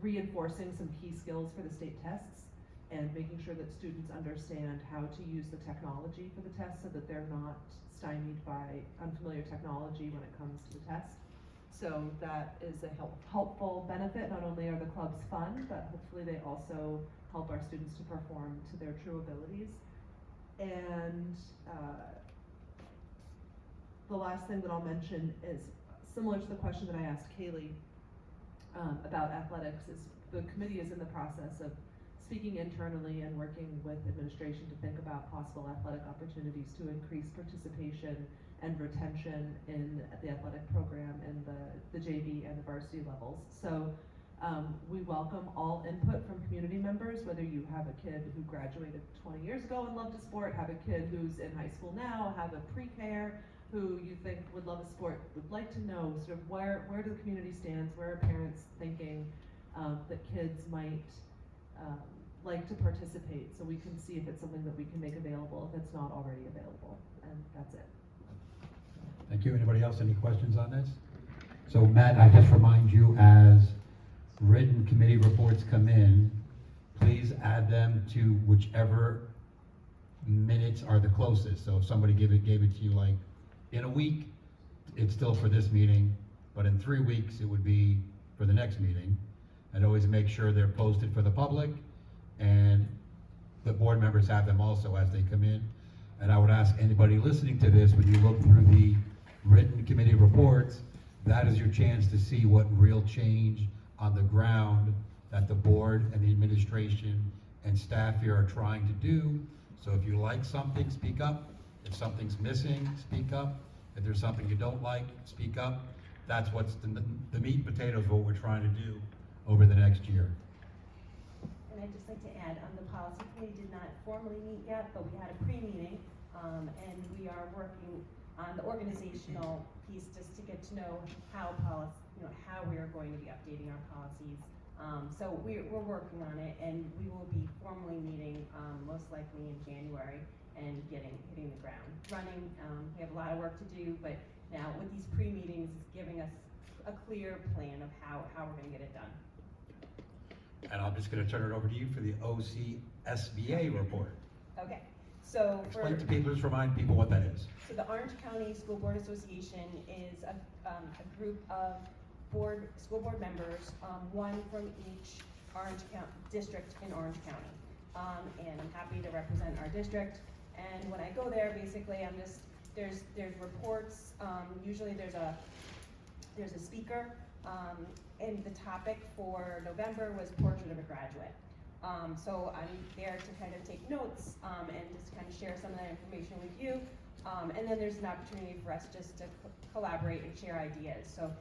reinforcing some key skills for the state tests and making sure that students understand how to use the technology for the test so that they're not stymied by unfamiliar technology when it comes to the test. So that is a helpful benefit. Not only are the clubs fun, but hopefully they also help our students to perform to their true abilities. And the last thing that I'll mention is similar to the question that I asked Kaylee about athletics. Is the committee is in the process of speaking internally and working with administration to think about possible athletic opportunities to increase participation and retention in the athletic program in the JV and the varsity levels. So we welcome all input from community members, whether you have a kid who graduated 20 years ago and loved a sport, have a kid who's in high school now, have a pre-care who you think would love a sport, would like to know sort of where do the community stands, where are parents thinking that kids might like to participate, so we can see if it's something that we can make available if it's not already available, and that's it. Thank you. Anybody else, any questions on this? So Matt, I just remind you, as written committee reports come in, please add them to whichever minutes are the closest. So if somebody gave it to you like in a week, it's still for this meeting, but in 3 weeks, it would be for the next meeting. And always make sure they're posted for the public, and the board members have them also as they come in. And I would ask anybody listening to this, when you look through the written committee reports, that is your chance to see what real change on the ground that the board and the administration and staff here are trying to do. So if you like something, speak up. If something's missing, speak up. If there's something you don't like, speak up. That's what's the meat and potatoes of what we're trying to do over the next year. And I'd just like to add, the policy committee did not formally meet yet, but we had a pre-meeting, and we are working on the organizational piece just to get to know how we are going to be updating our policies. So we're working on it, and we will be formally meeting most likely in January and hitting the ground running. We have a lot of work to do, but now with these pre-meetings, it's giving us a clear plan of how we're going to get it done. And I'm just going to turn it over to you for the OCSBA report. Okay, so Explain to people, just remind people what that is. So the Orange County School Board Association is a group of school board members, one from each Orange County district in Orange County. And I'm happy to represent our district. And when I go there, basically, there's reports. Usually there's a speaker. And the topic for November was Portrait of a Graduate. So I'm there to kind of take notes and just kind of share some of that information with you. And then there's an opportunity for us just to collaborate and share ideas. So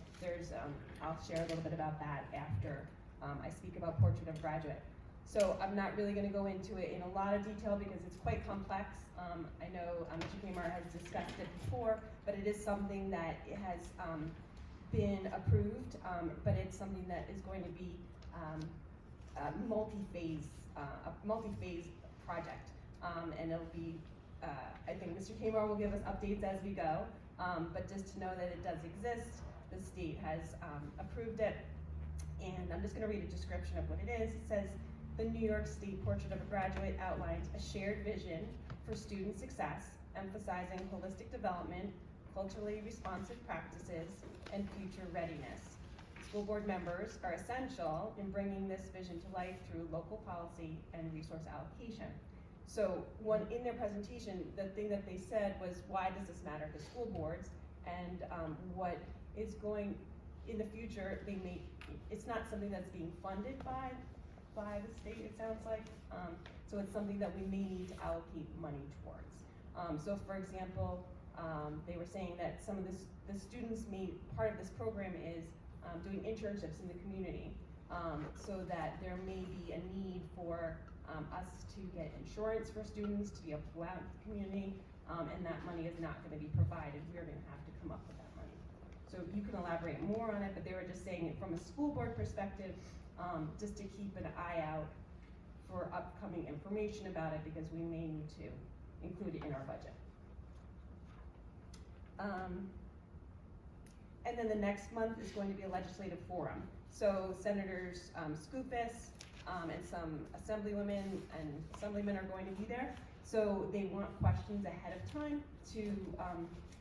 I'll share a little bit about that after I speak about Portrait of a Graduate. So I'm not really going to go into it in a lot of detail because it's quite complex. I know Mr. Kmart has discussed it before, but it is something that it has been approved, but it's something that is going to be a multi-phase project, and it'll be. I think Mr. Kmart will give us updates as we go, but just to know that it does exist, the state has approved it, and I'm just going to read a description of what it is. It says, the New York State Portrait of a Graduate outlines a shared vision for student success, emphasizing holistic development, culturally responsive practices, and future readiness. School board members are essential in bringing this vision to life through local policy and resource allocation. So in their presentation, the thing that they said was, why does this matter to school boards? And what is going in the future, it's not something that's being funded by the state, it sounds like. So it's something that we may need to allocate money towards. So for example, they were saying that some of the students part of this program is doing internships in the community, so that there may be a need for us to get insurance for students to be able to go out into the community, and that money is not going to be provided. We're going to have to come up with that money. So you can elaborate more on it, but they were just saying it from a school board perspective, just to keep an eye out for upcoming information about it, because we may need to include it in our budget. And then the next month is going to be a legislative forum. So Senators Skoufis and some assemblywomen and assemblymen are going to be there. So they want questions ahead of time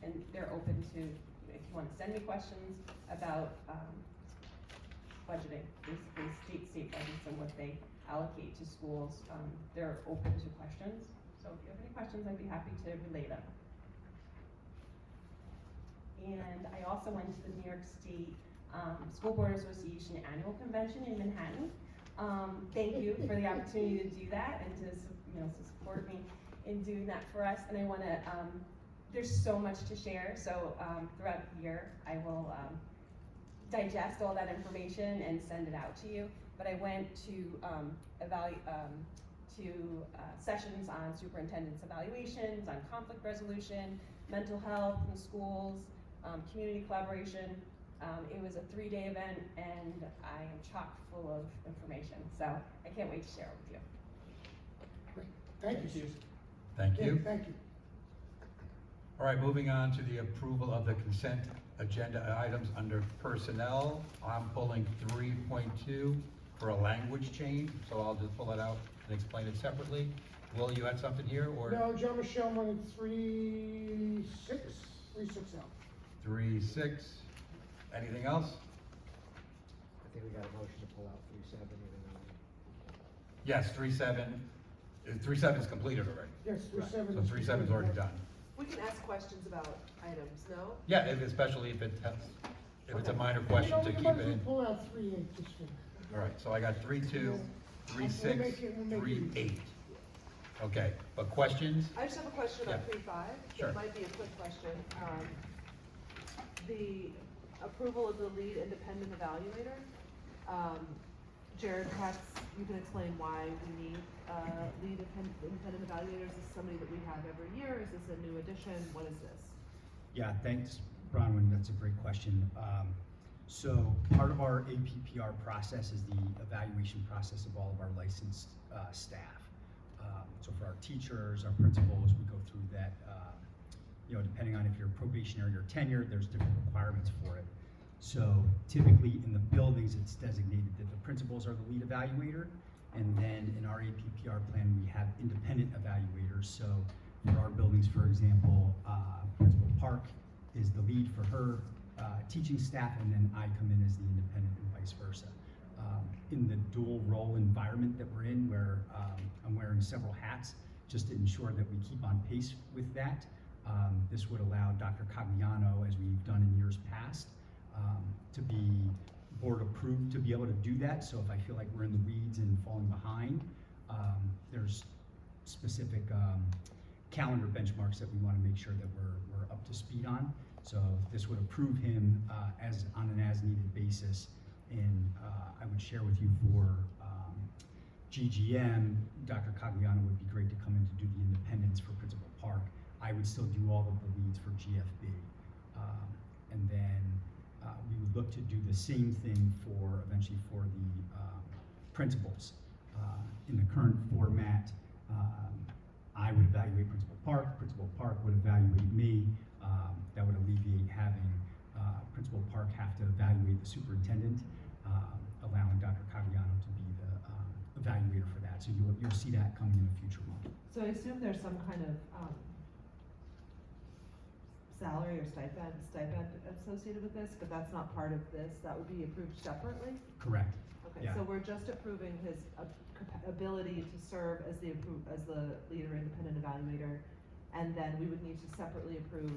and they're open to, if you want to send me questions about budgeting, basically state budgets and what they allocate to schools, they're open to questions. So if you have any questions, I'd be happy to relay them. And I also went to the New York State School Board Association Annual Convention in Manhattan. Thank you for the opportunity to do that and to to support me in doing that for us. And I want to, there's so much to share, so throughout the year I will digest all that information and send it out to you. But I went to sessions on superintendent's evaluations, on conflict resolution, mental health in schools, community collaboration. It was a 3-day event, and I am chock full of information, so I can't wait to share it with you. Great. Thank you, Susan. Thank you. Yeah, thank you. All right, moving on to the approval of the consent agenda items under personnel. I'm pulling 3.2 for a language change, so I'll just pull it out and explain it separately. Will, you had something here, or? No, Joe Michelle wanted 3.6 out. 3.6. Anything else? I think we got a motion to pull out 3.7 even though. Yes, 3.7. 3.7 is completed already. Yes, 3.7. So 3.7 is already done. We can ask questions about items, no? Yeah, especially if it's a minor question, to keep it in. Pull out 3.8 just for. All right, so I got 3.2, 3.6, We'll make it 3.8. Okay, but questions? I just have a question on Yeah. 3.5. Sure. It might be a quick question. The approval of the lead independent evaluator. Jared, perhaps you can explain why we need lead independent evaluators. Is this somebody that we have every year? Is this a new addition? What is this? Yeah, thanks, Bronwyn. That's a great question. So part of our APPR process is the evaluation process of all of our licensed staff. So for our teachers, our principals, we go through that. Depending on if you're probationary or tenured, there's different requirements for it. So typically in the buildings, it's designated that the principals are the lead evaluator. And then in our APPR plan, we have independent evaluators. So for our buildings, for example, Principal Park is the lead for her teaching staff, and then I come in as the independent and vice versa. In the dual role environment that we're in, where I'm wearing several hats, just to ensure that we keep on pace with that, this would allow Dr. Cagliano, as we've done in years past, to be board approved to be able to do that. So if I feel like we're in the weeds and falling behind, there's specific calendar benchmarks that we want to make sure that we're up to speed on. So this would approve him on an as-needed basis. And I would share with you for GGM, Dr. Cagliano would be great to come in to do the independence for Principal Park. I would still do all of the leads for GFB. And then we would look to do the same thing eventually for the principals. In the current format, I would evaluate Principal Park would evaluate me. That would alleviate having Principal Park have to evaluate the superintendent, allowing Dr. Cagliano to be the evaluator for that. So you'll see that coming in a future month. So I assume there's some kind of salary or stipend associated with this, but that's not part of this. That would be approved separately? Correct. Okay, Yeah. so we're just approving his ability to serve as the lead or independent evaluator, and then we would need to separately approve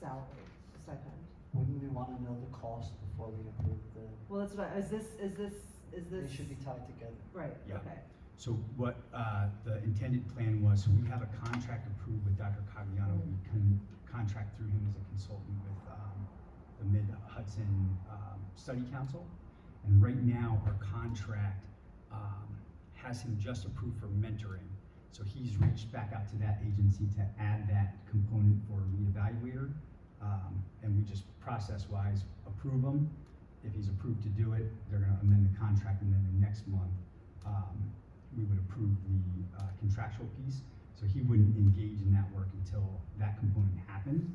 salary, stipend. Wouldn't we want to know the cost before we approve the? Well, that's what, is this? They should be tied together. Right, Yeah. okay. So what the intended plan was, so we have a contract approved with Dr. Cagliano. We can contract through him as a consultant with the Mid-Hudson Study Council. And right now, our contract has him just approved for mentoring. So he's reached back out to that agency to add that component for lead evaluator. And we just process-wise approve him. If he's approved to do it, they're gonna amend the contract, and then the next month, we would approve the contractual piece. So he wouldn't engage in that work until that component happened.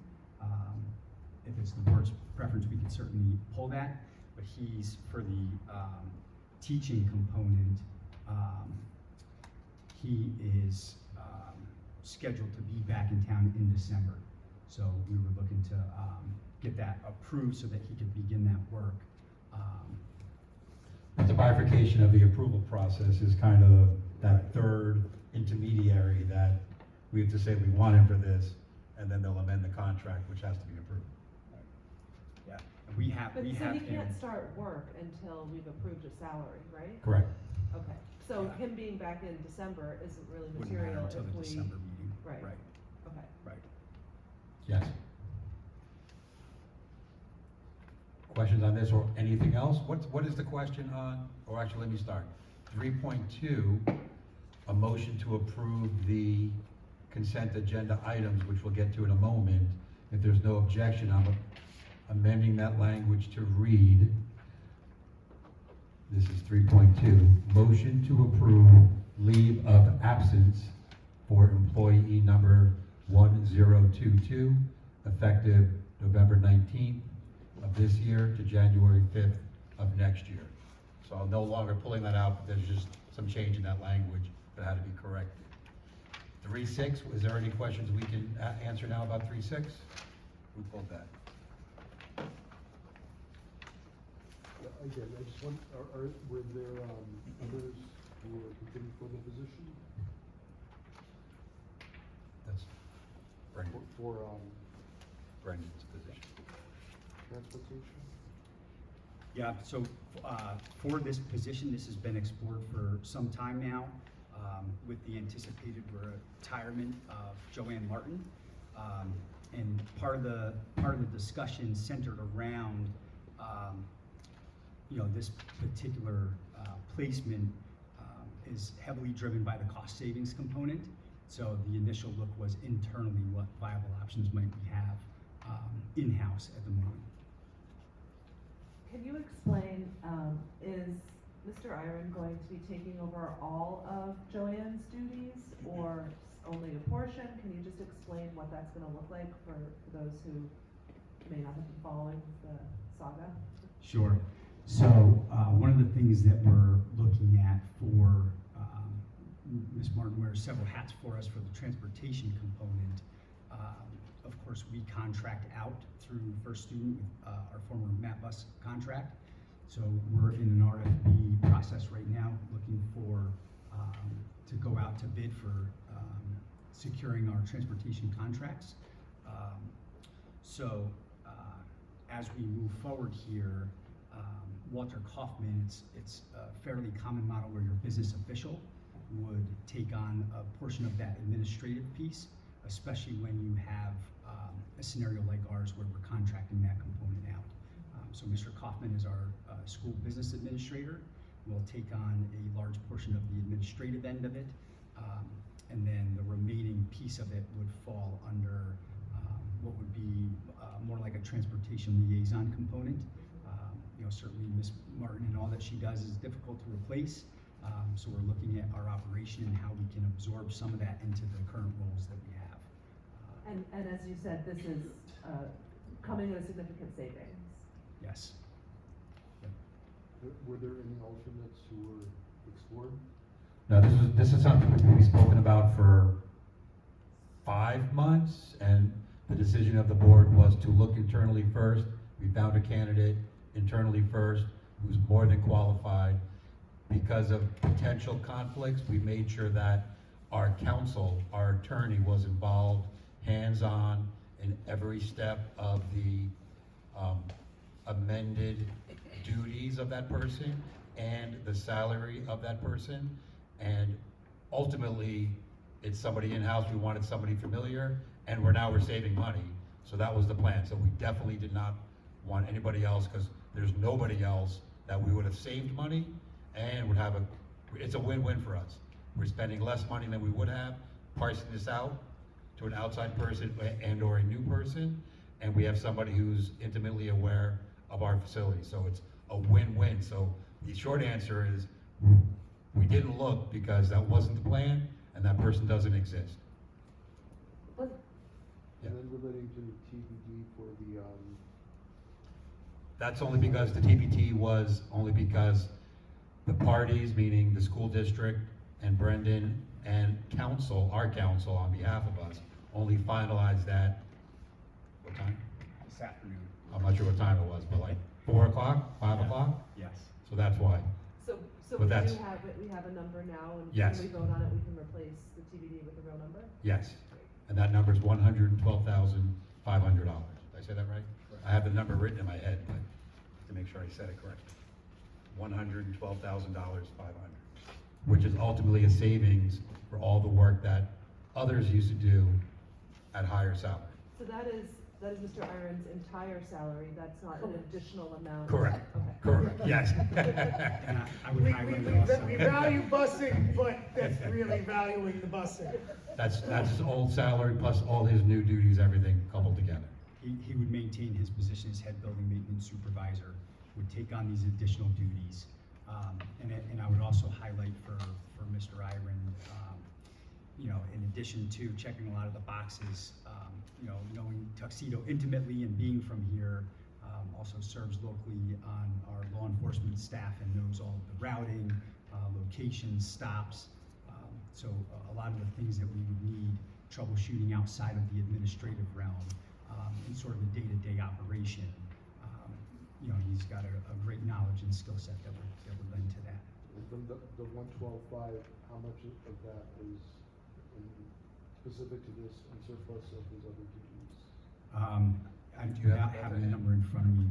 If it's the board's preference, we could certainly pull that, but he's, for the teaching component, he is scheduled to be back in town in December. So we were looking to get that approved so that he could begin that work. The bifurcation of the approval process is kind of that third intermediary that we have to say we want him for this, and then they'll amend the contract, which has to be approved. we have But so he him. can't start work until we've approved a salary, right? Correct. Okay, so Yeah. him being back in December isn't really Wouldn't matter material until if the we. December meeting. Right. Right, Okay. right. Yes. Questions on this or anything else? What is the question on, or actually, let me start. 3.2, a motion to approve the consent agenda items, which we'll get to in a moment. If there's no objection, I'm amending that language to read. This is 3.2, motion to approve leave of absence for employee number 1022, effective November 19th of this year to January 5th of next year. So I'm no longer pulling that out, but there's just some change in that language that had to be corrected. 3.6, is there any questions we can answer now about 3.6? Who pulled that? Again, I just want, were there, others who were competing for the position? That's Brendan, For, Brendan's position. transportation? Yeah, so for this position, this has been explored for some time now, with the anticipated retirement of Joanne Martin. And part of the discussion centered around, this particular placement is heavily driven by the cost savings component. So the initial look was internally what viable options might we have in-house at the moment. Can you explain, is Mr. Iron going to be taking over all of Joanne's duties or only a portion? Can you just explain what that's gonna look like for those who may not have been following the saga? Sure. So one of the things that we're looking at for Ms. Martin wears several hats for us for the transportation component. Of course, we contract out through First Student with our former MapBus contract. So we're in an RFP process right now, looking for to go out to bid for securing our transportation contracts. So as we move forward here, Walter Kaufman, it's a fairly common model where your business official would take on a portion of that administrative piece, especially when you have a scenario like ours where we're contracting that component out. So Mr. Kaufman is our school business administrator, will take on a large portion of the administrative end of it, and then the remaining piece of it would fall under what would be more like a transportation liaison component. Certainly Ms. Martin and all that she does is difficult to replace. So we're looking at our operation and how we can absorb some of that into the current roles that we have. And as you said, this is coming at a significant savings. Yes. Were there any alternates who were explored? No, this is something we've spoken about for 5 months, and the decision of the board was to look internally first. We found a candidate internally first who's more than qualified. Because of potential conflicts, we made sure that our counsel, our attorney, was involved hands-on in every step of the amended duties of that person and the salary of that person. And ultimately, it's somebody in-house. We wanted somebody familiar, and we're saving money. So that was the plan. So we definitely did not want anybody else, because there's nobody else that we would have saved money and would have it's a win-win for us. We're spending less money than we would have, parsing this out to an outside person and or a new person, and we have somebody who's intimately aware of our facility. So it's a win-win. So the short answer is we didn't look because that wasn't the plan, and that person doesn't exist. And then relating to the TBD for the, That's only because the TBT was only because the parties, meaning the school district and Brendan and council, our council on behalf of us, only finalized that, what time? This afternoon. I'm not sure what time it was, but like 4 o'clock, 5 o'clock? Yes. So that's why. So But we do that's- have it, we have a number now, and Yes. when we vote on it, we can replace the TBD with a real number? Yes. And that number is $112,500. Did I say that right? I have the number written in my head, but to make sure I said it correctly. $112,500, which is ultimately a savings for all the work that others used to do at higher salary. So that is Mr. Iron's entire salary, that's not an additional amount? Correct. Okay. Correct, yes. And I would We highlight also. value busing, but that's really valuing the busing. That's his old salary plus all his new duties, everything coupled together. He would maintain his position as head building maintenance supervisor, would take on these additional duties. And I would also highlight for Mr. Iron, you know, in addition to checking a lot of the boxes, you know, knowing Tuxedo intimately and being from here, also serves locally on our law enforcement staff and knows all of the routing, locations, stops. So a lot of the things that we would need troubleshooting outside of the administrative realm, in sort of a day-to-day operation. You know, he's got a great knowledge and skill set that would lend to that. The 112.5, how much of that is specific to this and surplus of his other duties? I do not have the number in front of me,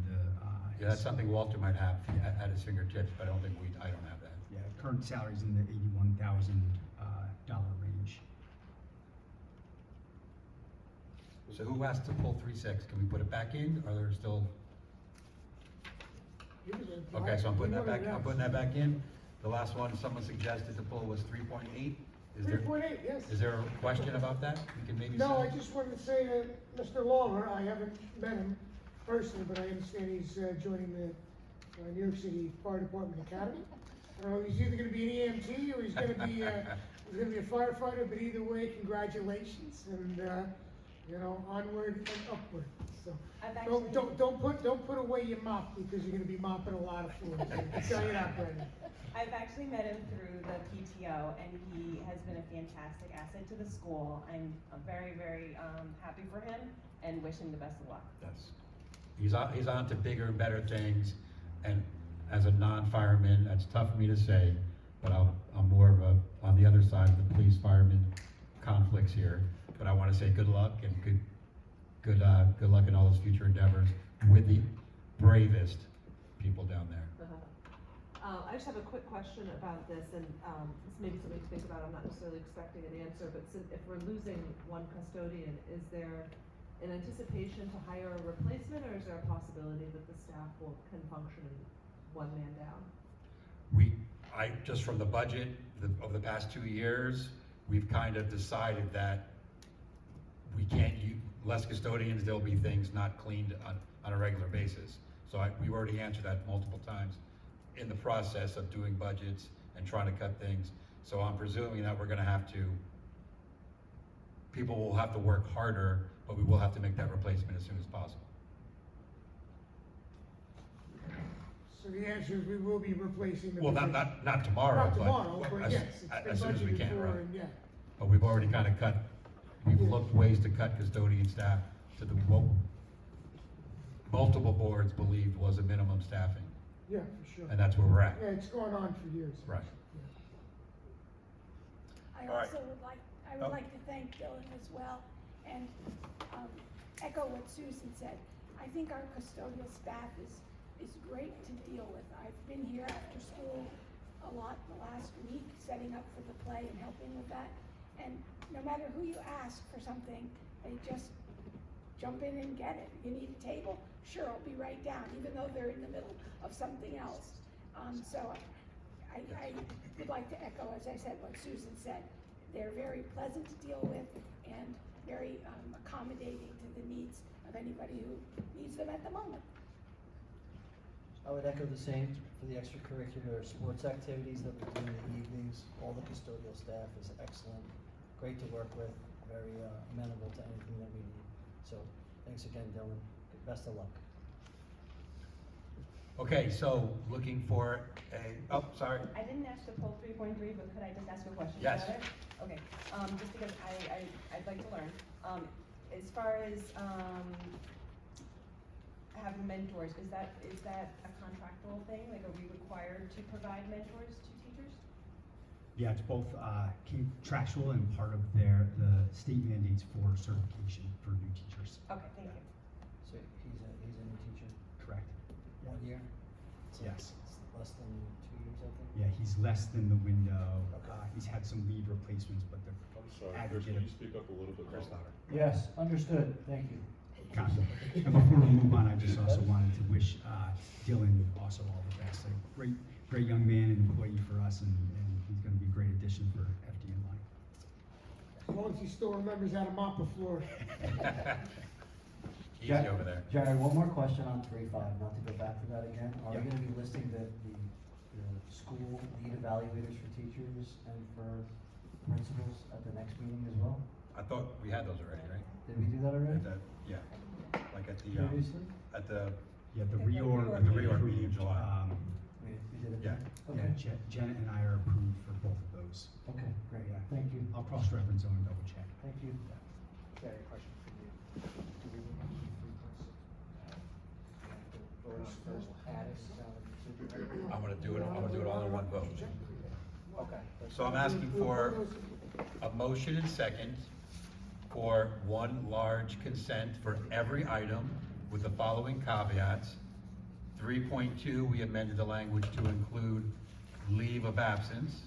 Yeah, that's something Walter might have at his fingertips, but I don't think I don't have that. yeah, current salary's in the $81,000 range. So who has to pull 3.6? Can we put it back in? Are there still? Okay, so I'm putting that back, in. The last one someone suggested to pull was 3.8. Is there? 3.8, yes. Is there a question about that? We can maybe No, say? I just wanted to say that Mr. Lawler, I haven't met him personally, but I understand he's joining the New York City Fire Department Academy. I don't know, he's either gonna be an EMT or he's gonna be a firefighter, but either way, congratulations, and, you know, onward and upward, so. I've actually- Don't put away your mop, because you're gonna be mopping a lot of floors, I can tell you that, Brendan. I've actually met him through the PTO, and he has been a fantastic asset to the school. I'm very, very happy for him and wish him the best of luck. He's on to bigger and better things, and as a non-fireman, that's tough for me to say, but I'm more of on the other side of the police-fireman conflicts here. But I want to say good luck and good luck in all those future endeavors with the bravest people down there. I just have a quick question about this, and this may be something to think about. I'm not necessarily expecting an answer, but if we're losing one custodian, is there an anticipation to hire a replacement, or is there a possibility that the staff can function one man down? Just from the budget of the past 2 years, we've kind of decided that we can't use less custodians. There'll be things not cleaned on a regular basis. So we've already answered that multiple times in the process of doing budgets and trying to cut things. So I'm presuming that we're gonna have to, people will have to work harder, but we will have to make that replacement as soon as possible. So the answer is we will be replacing the. Well, position. not tomorrow, Not tomorrow, but but yes, it's been as soon as we budgeted can, for, right? and yeah. But we've already kind of we've looked ways to cut custodian staff to what multiple boards believed was a minimum staffing, Yeah, for sure. and that's where we're at. Yeah, it's gone on for years. Right. I All right. also would like to thank Dylan as well, and echo what Susan said. I think our custodial staff is great to deal with. I've been here after school a lot the last week, setting up for the play and helping with that. And no matter who you ask for something, they just jump in and get it. You need a table? Sure, I'll be right down, even though they're in the middle of something else. So I would like to echo, as I said, what Susan said. They're very pleasant to deal with and very accommodating to the needs of anybody who needs them at the moment. I would echo the same for the extracurricular sports activities that we do in the evenings. All the custodial staff is excellent, great to work with, very amenable to anything that we need. So thanks again, Dylan. Best of luck. Okay, so looking for sorry. I didn't ask to pull 3.3, but could I just ask a question Yes. about it? Okay, just because I'd like to learn. As far as having mentors, is that a contractual thing? Like, are we required to provide mentors to teachers? Yeah, it's both contractual and part of the state mandates for certification for new teachers. Okay, thank you. So Yes. It's less than 2 years, I think. Yeah, he's less than the window. Okay. He's had some lead replacements, but the I'm sorry, Chris, aggregate can of. you speak up a little bit Chris louder? Lauder. Yes, understood, thank you. Got it. And before we move on, I just also wanted to wish Dylan also all the best. A great young man and employee for us, and he's going to be a great addition for FDNY. As long as he still remembers how to mop the floor. Easy over there. Jerry, one more question on 3.5, not to go back to that again. Are we Yeah. gonna be listing the school lead evaluators for teachers and for principals at the next meeting as well? I thought we had those already, right? Did we do that already? At the, yeah, like at the, Previously? at the, Yeah, the reorg. At the reorg meeting in July. We did it? Yeah. Okay, Janet and I are approved for both of those. okay, great, Yeah. thank you, I'll cross-reference them and double check. thank you. Jerry, question for you. Do we want to do 3.6? First, add it, salary. I'm gonna do it all in one vote. Okay. So I'm asking for a motion and second for one large consent for every item with the following caveats. 3.2, we amended the language to include leave of absence.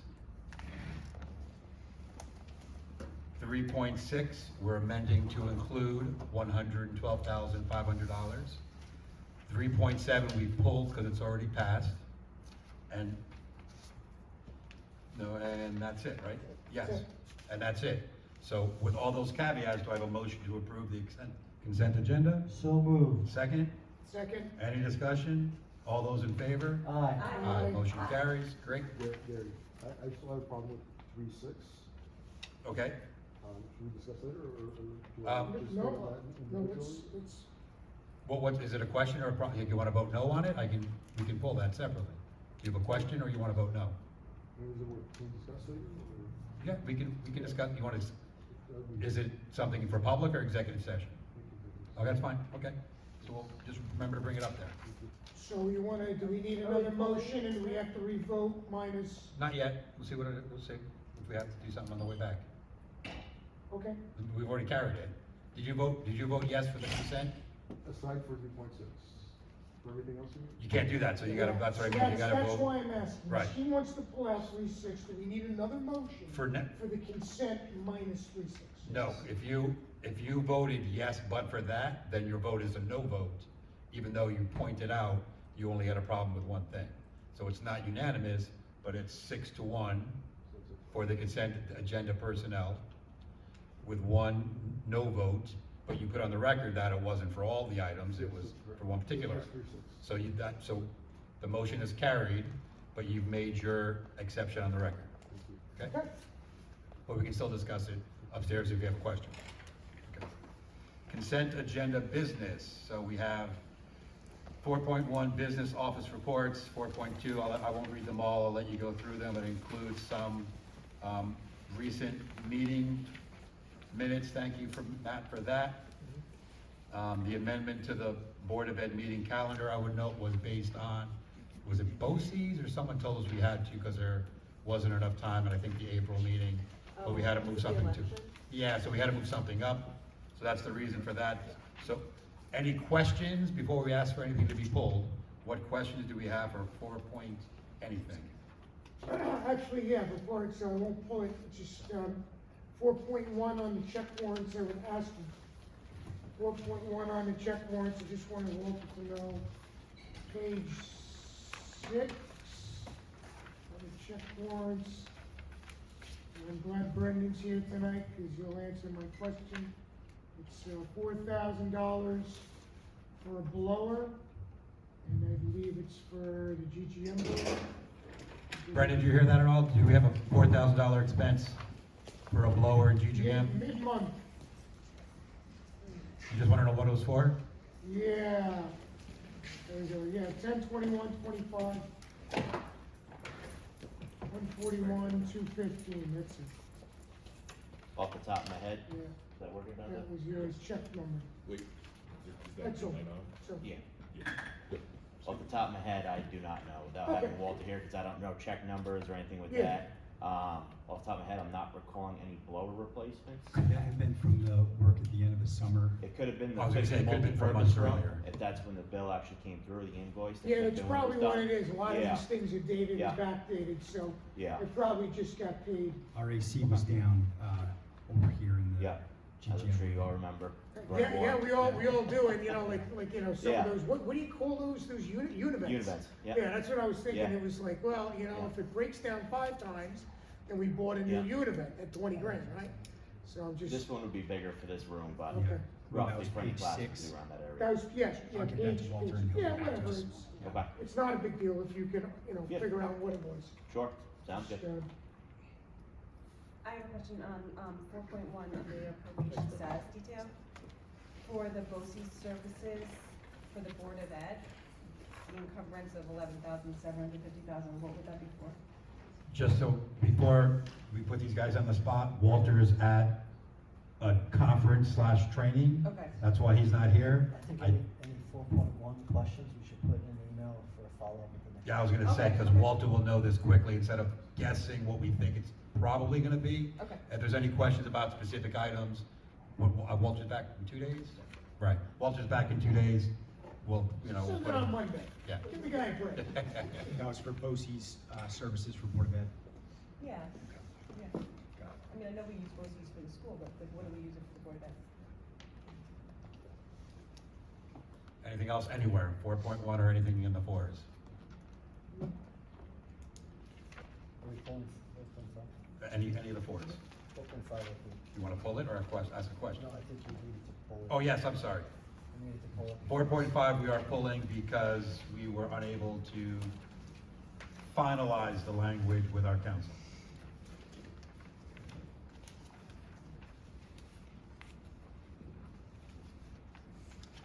3.6, we're amending to include $112,500. 3.7, we pulled because it's already passed. And, no, and that's it, right? Yes, and that's it. So with all those caveats, do I have a motion to approve the consent agenda? So moved. Second? Second? Any discussion? All those in favor? Aye. Aye. Motion carries, great, Gary, I still have a problem with 3.6. okay. Should we discuss it, or do I Um, just No, vote that no, individually? it's, What, is it a question or a you wanna vote no on it? We can pull that separately. Do you have a question or you wanna vote no? Can we discuss it, or? Yeah, we can discuss, you wanna, we- is it something for public or executive session? Oh, that's fine, okay. So we'll just remember to bring it up there. so you wanna, do we need another motion, and do we have to revote minus, Not yet, we'll see we'll see if we have to do something on the way back. okay? We've already carried it. Did you vote yes for the consent? Aside for 3.6, for everything else you mean? You can't do that, so you gotta, that's what I mean, you gotta That's vote. why I'm asking. Right. She wants to pull out 3.6, do we need another motion? For ne- For the consent minus 3.6? No, if you voted yes but for that, then your vote is a no vote, even though you pointed out you only had a problem with one thing. So it's not unanimous, but it's 6-1 for the consent agenda personnel with one no vote, but you put on the record that it wasn't for all the items, it was for one particular. Just 3.6. So the motion is carried, but you've made your exception on the record, okay? Okay. But we can still discuss it upstairs if you have a question. Okay. Consent agenda business, so we have 4.1 business office reports, 4.2, I won't read them all, I'll let you go through them. It includes some recent meeting minutes, thank you for Matt for that. The amendment to the Board of Ed meeting calendar, I would note, was based on, was it BOCES, or someone told us we had to because there wasn't enough time, and I think the April meeting, but we had to move The something to. election? Yeah, so we had to move something up, so that's the reason for that. So, any questions before we ask for anything to be pulled? What questions do we have for 4 point anything? Actually, yeah, before it's, I won't pull it, it's just, 4.1 on the check warrants, I would ask you. 4.1 on the check warrants, I just wanted Walter to know, page 6, on the check warrants. I'm glad Brendan's here tonight, because he'll answer my question. It's $4,000 for a blower, and I believe it's for the GGM building. Brendan, did you hear that at all? Do we have a $4,000 expense for a blower in GGM? Mid-month, You just wanna know what it was for? yeah. There we go, yeah, 10/21/25. 141/215, that's it, Off the top of my head, yeah, is that working out? that was yours, check number. Wait, is that That's all. going on? So, Yeah, Yeah. off the top of my head, I do not know, without Okay. having Walter here, because I don't know check numbers or anything with Yeah. that. Off the top of my head, I'm not recalling any blower replacements. Could that have been from the work at the end of the summer? It could have been I was gonna say, it could've been from multi-purpose months room. earlier. If that's when the bill actually came through, the invoice. that Yeah, the that's billing was probably what done. it is. A lot of Yeah. these things are dated Yeah. and backdated, so Yeah. it probably just got paid. Our AC was down, over here in the. Yeah, as I'm sure you all remember. Yeah, we all do, and you know, like, you know, some Yeah. of those, what do you call those univents? Univents, yeah. Yeah, that's what I was thinking, Yeah. it was like, well, you know, Yeah. if it breaks down 5 times, then we bought a new Yeah. univent at 20 grand, right? So I'm just. This one would be bigger for this room, but Okay. That roughly was for any page class would 6. be around that area. That was, yes, yeah, I'll get that to Walter and he'll yeah, get back to whatever, us. Okay, it's not a big deal if you can, you know, Yeah. figure out what it was. sure, sounds good. So, I have a question on 4.1 of the appropriation status detail. For the BOCES services for the Board of Ed, the encumbrance of 11,750,000, what would that be for? Just so, before we put these guys on the spot, Walter is at a conference/training. Okay. That's why he's not here. I think any 4.1 questions, we should put in an email for a follow-up at the next. Yeah, I was gonna say, Okay, because okay. Walter will know this quickly instead of guessing what we think it's probably gonna be. Okay. If there's any questions about specific items, Walter's back in 2 days? Right, Walter's back in 2 days, we'll, you know. we'll send put it on him- Monday. Yeah. Give the guy a break. That was for BOCES, services for Board of Ed. Yeah, yeah. I mean, I know we use BOCES for the school, but what do we use it for the Board of Ed? Anything else anywhere, 4.1 or anything in the 4s? Are we pulling 4.5? Any of the 4s? 4.5, I think. You wanna pull it or ask a question? No, I think you needed to pull it. Oh, yes, I'm sorry. You needed to pull it. 4.5 we are pulling because we were unable to finalize the language with our council.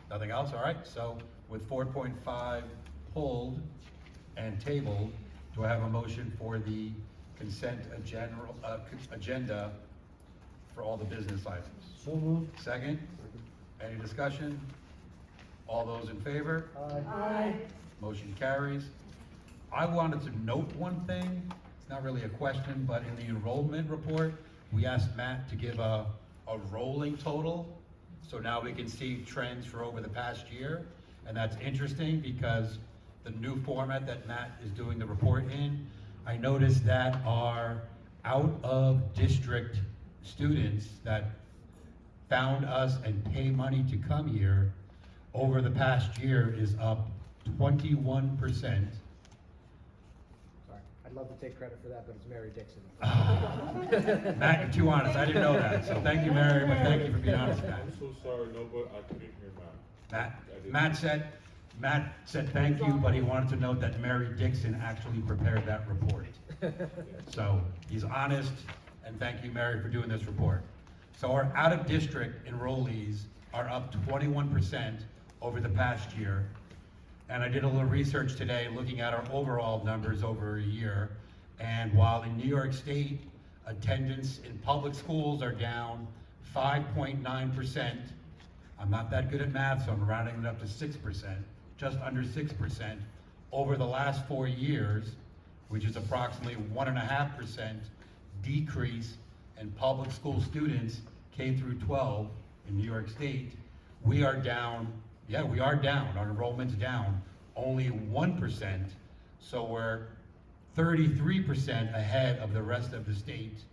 Nothing else, all right, so with 4.5 pulled and tabled, do I have a motion for the consent agenda for all the business items? So moved. Second? Any discussion? All those in favor? Aye. Motion carries. I wanted to note one thing, it's not really a question, but in the enrollment report, we asked Matt to give a rolling total, so now we can see trends for over the past year, and that's interesting because the new format that Matt is doing the report in, I noticed that our out-of-district students that found us and pay money to come here over the past year is up 21%. Sorry, I'd love to take credit for that, but it's Mary Dixon. Matt, you're too honest, I didn't know that, so thank you, Mary, but thank you for being honest, Matt. I'm so sorry, no, but I couldn't hear Matt. Matt said thank you, but he wanted to note that Mary Dixon actually prepared that report. So, he's honest, and thank you, Mary, for doing this report. So our out-of-district enrollees are up 21% over the past year. And I did a little research today looking at our overall numbers over a year. And while in New York State, attendance in public schools are down 5.9%, I'm not that good at math, so I'm rounding it up to 6%, just under 6%, over the last 4 years, which is approximately 1.5% decrease in public school students, K through 12 in New York State, we are down, our enrollment's down only 1%, so we're 33% ahead of the rest of the state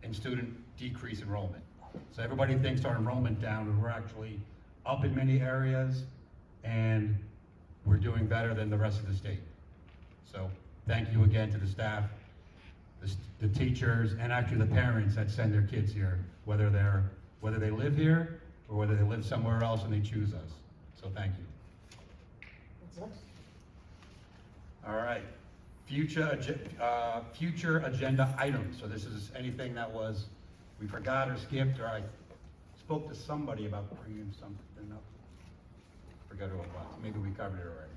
in student decrease enrollment. So everybody thinks our enrollment down, and we're actually up in many areas, and we're doing better than the rest of the state. So thank you again to the staff, the teachers, and actually the parents that send their kids here, whether they live here or whether they live somewhere else and they choose us. So thank you. What's next? All right, future agenda items. So this is anything that we forgot or skipped, or I spoke to somebody about bringing something up. Forgot who it was. Maybe we covered it already.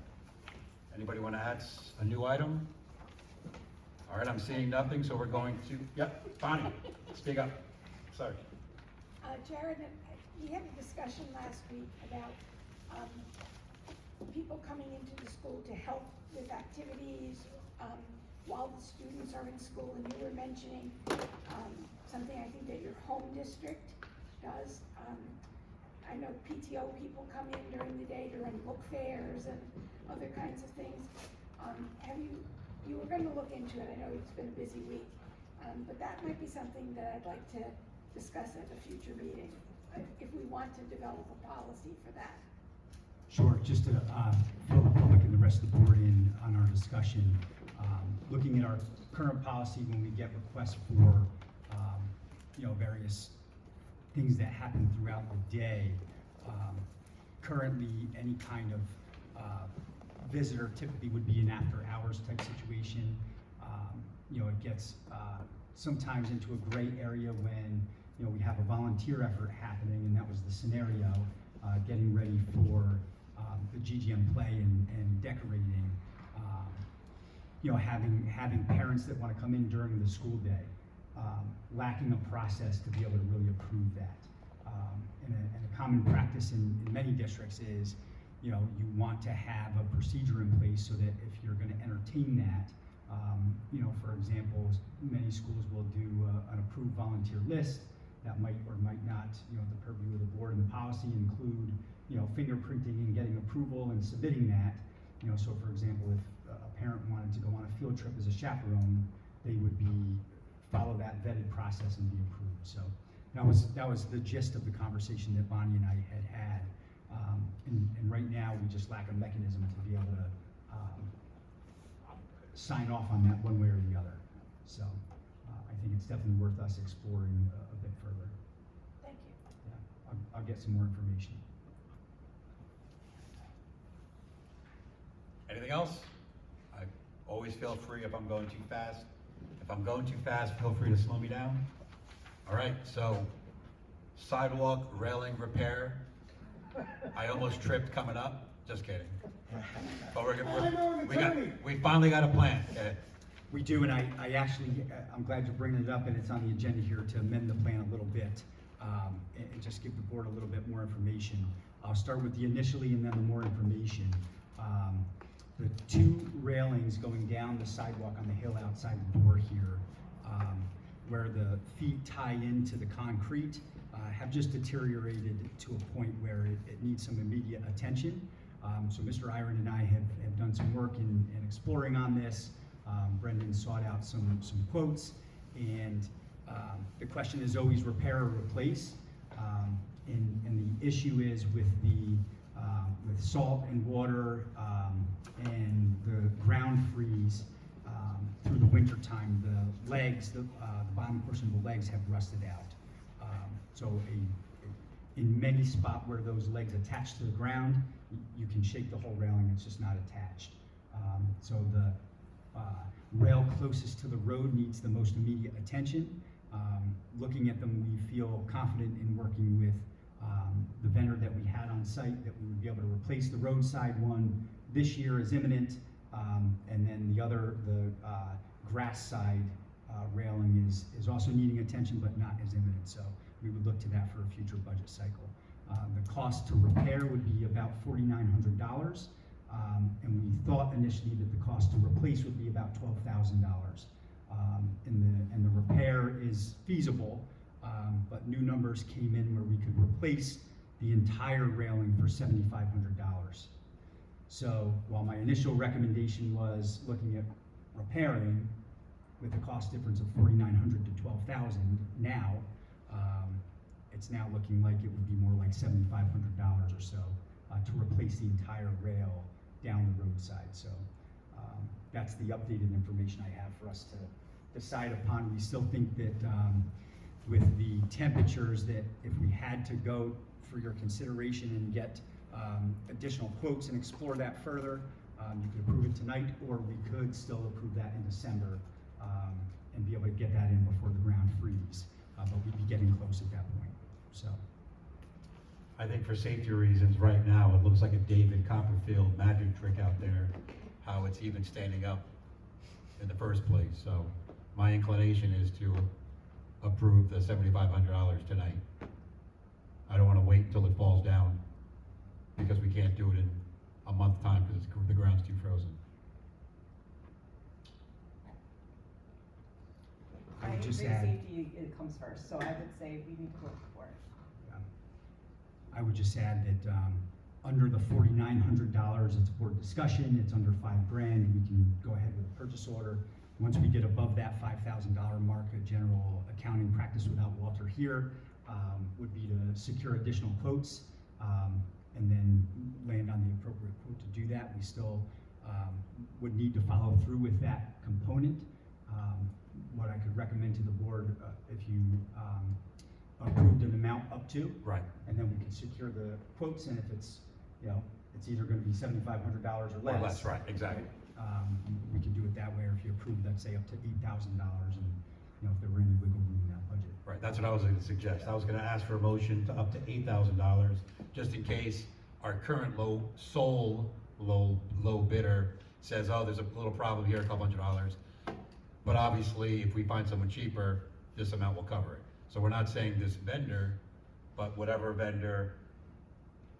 Anybody want to add a new item? All right, I'm seeing nothing, so we're going to, yep, Bonnie, speak up. Sorry. Jared, we had a discussion last week about people coming into the school to help with activities while the students are in school, and you were mentioning something I think that your home district does. I know PTO people come in during the day to book fairs and other kinds of things. You were gonna look into it, I know it's been a busy week, but that might be something that I'd like to discuss at a future meeting, if we want to develop a policy for that. Sure, just to fill the public and the rest of the board in on our discussion, looking at our current policy when we get requests for, various things that happen throughout the day. Currently, any kind of visitor typically would be an after-hours type situation. It gets sometimes into a gray area when we have a volunteer effort happening, and that was the scenario, getting ready for the GGM play and decorating. Having parents that want to come in during the school day, lacking a process to be able to really approve that. And a common practice in many districts is, you want to have a procedure in place so that if you're going to entertain that, for example, many schools will do an approved volunteer list that might or might not, the purview of the board and the policy include, fingerprinting and getting approval and submitting that. So for example, if a parent wanted to go on a field trip as a chaperone, they would follow that vetted process and be approved. So that was the gist of the conversation that Bonnie and I had. And right now, we just lack a mechanism to be able to sign off on that one way or the other. So I think it's definitely worth us exploring a bit further. Thank you. Yeah, I'll get some more information. Anything else? I always feel free if I'm going too fast. If I'm going too fast, feel free to slow me down. All right, so sidewalk railing repair. I almost tripped coming up. Just kidding. But we finally got a plan. Okay. We do, and I actually, I'm glad you're bringing it up, and it's on the agenda here to amend the plan a little bit, and just give the board a little bit more information. I'll start with the initially and then the more information. The two railings going down the sidewalk on the hill outside the door here, where the feet tie into the concrete, have just deteriorated to a point where it needs some immediate attention. So Mr. Iron and I have done some work in exploring on this. Brendan sought out some quotes, and the question is always repair or replace. And the issue is with with salt and water and the ground freeze through the winter time, the legs, the bottom portion of the legs have rusted out. So in many spots where those legs attach to the ground, you can shake the whole railing, it's just not attached. So the rail closest to the road needs the most immediate attention. Looking at them, we feel confident in working with the vendor that we had on site, that we would be able to replace the roadside one this year is imminent, and then the grass side railing is also needing attention, but not as imminent. So we would look to that for a future budget cycle. The cost to repair would be about $4,900, and we thought initially that the cost to replace would be about $12,000. And the repair is feasible, but new numbers came in where we could replace the entire railing for $7,500. So while my initial recommendation was looking at repairing with a cost difference of $4,900 to $12,000 now, it's now looking like it would be more like $7,500 or so to replace the entire rail down the roadside. So that's the updated information I have for us to decide upon. We still think that with the temperatures, that if we had to go for your consideration and get additional quotes and explore that further, you could approve it tonight, or we could still approve that in December and be able to get that in before the ground freeze. But we'd be getting close at that point. So I think for safety reasons, right now, it looks like a David Copperfield magic trick out there, how it's even standing up in the first place. So my inclination is to approve the $7,500 tonight. I don't want to wait until it falls down, because we can't do it in a month's time because the ground's too frozen. I would just agree, add, safety, it comes first, so I would say we need to vote for it. I would just add that under the $4,900, it's board discussion, it's under $5,000, we can go ahead with a purchase order. Once we get above that $5,000 mark, a general accounting practice without Walter here would be to secure additional quotes and then land on the appropriate quote to do that. We still would need to follow through with that component. What I could recommend to the board, if you approved an amount up to. Right. And then we can secure the quotes, and if it's, you know, it's either gonna be $7,500 or less. Or less, right, exactly. We can do it that way, or if you approve, let's say, up to $8,000, and, you know, if there were any wiggle room in that budget. Right, that's what I was gonna suggest. I was gonna ask for a motion to up to $8,000, just in case our current low bidder says, oh, there's a little problem here, a couple $100. But obviously, if we find someone cheaper, this amount will cover it. So we're not saying this vendor, but whatever vendor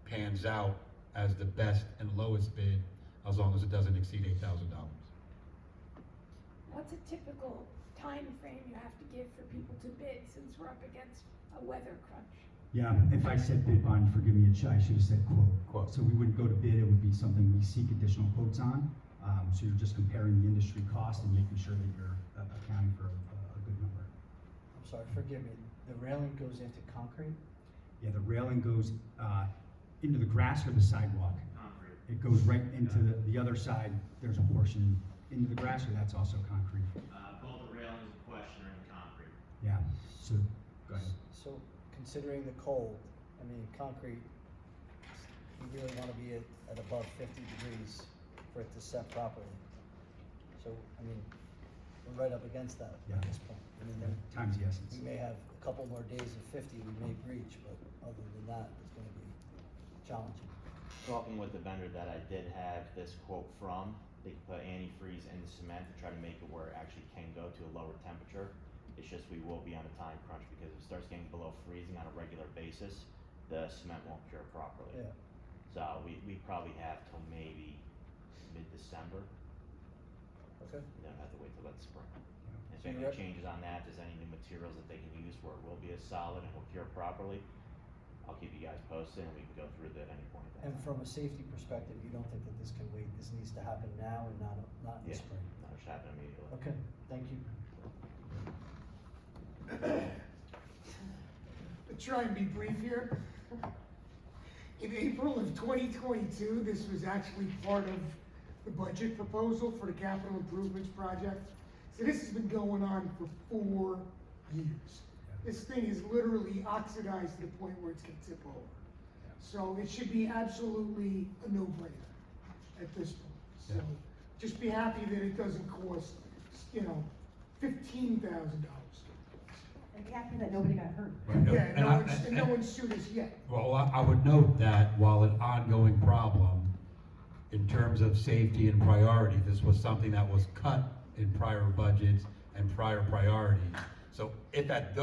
pans out as the best and lowest bid, as long as it doesn't exceed $8,000. What's a typical time frame you have to give for people to bid, since we're up against a weather crunch? Yeah, if I said bid bond, forgive me, I should have said quote. Quote. So we wouldn't go to bid, it would be something we seek additional quotes on. So you're just comparing the industry cost and making sure that you're accounting for a good number. I'm sorry, forgive me, the railing goes into concrete? Yeah, the railing goes into the grass or the sidewalk? Concrete. It goes right into the other side, there's a portion into the grass, or that's also concrete? Both the railings in question are in concrete. Yeah, so, go ahead. So considering the cold, I mean, concrete, you really wanna be at above 50 degrees for it to set properly. So, I mean, we're right up against that Yeah. at this point. I mean, there- Time's the essence. we may have a couple more days of 50 we may breach, but other than that, it's gonna be challenging. Talking with the vendor that I did have this quote from, they can put antifreeze in the cement to try to make it where it actually can go to a lower temperature. It's just we will be on a time crunch because if it starts getting below freezing on a regular basis, the cement won't cure properly. Yeah. So we probably have till maybe mid-December, Okay. and then have to wait till that spring. If So anything you're- changes on that, there's any new materials that they can use where it will be as solid and will cure properly, I'll keep you guys posted and we can go through it at any point in And time. from a safety perspective, you don't think that this can wait, this needs to happen now and not in the Yeah, spring? no, it should happen immediately. Okay, thank you. To try and be brief here. In April of 2022, this was actually part of the budget proposal for the capital improvements project. So this has been going on for 4 years. This thing is literally oxidized to the point where it's gonna tip over. So it should be absolutely a no-brainer at this point. So Yeah. just be happy that it doesn't cost, you know, $15,000. And be happy that nobody got hurt. Yeah, And I- and no one's sued us yet. Well, I would note that while an ongoing problem, in terms of safety and priority, this was something that was cut in prior budgets and prior priorities. So if that,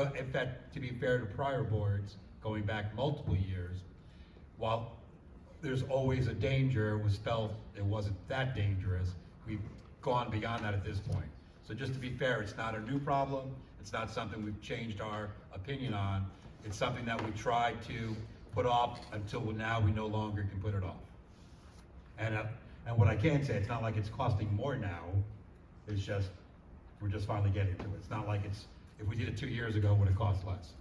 to be fair to prior boards, going back multiple years, while there's always a danger, it was felt it wasn't that dangerous, we've gone beyond that at this point. So just to be fair, it's not a new problem, it's not something we've changed our opinion on, it's something that we tried to put off until now we no longer can put it off. And what I can say, it's not like it's costing more now, it's just, we're just finally getting to it. It's not like it's, if we did it 2 years ago, it would have cost less.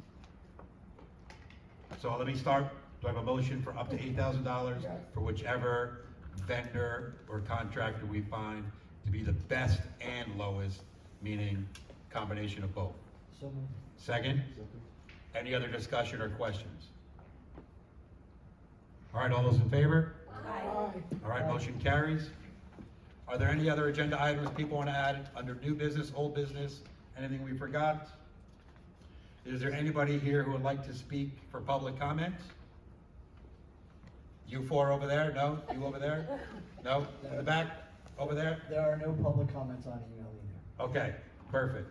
So let me start, do I have a motion for up to $8,000 for whichever vendor or contractor we find to be the best and lowest, meaning combination of both? So moved. Second? Any other discussion or questions? All right, all those in favor? All right, motion carries. Are there any other agenda items people want to add under new business, old business, anything we forgot? Is there anybody here who would like to speak for public comment? You four over there? No? You over there? No? In the back? Over there? There are no public comments on email either. Okay, perfect.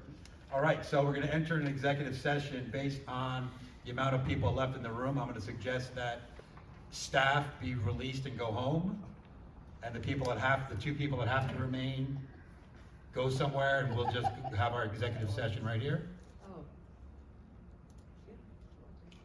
All right, so we're gonna enter an executive session based on the amount of people left in the room. I'm gonna suggest that staff be released and go home. And the two people that have to remain, go somewhere, and we'll just have our executive session right here. Oh.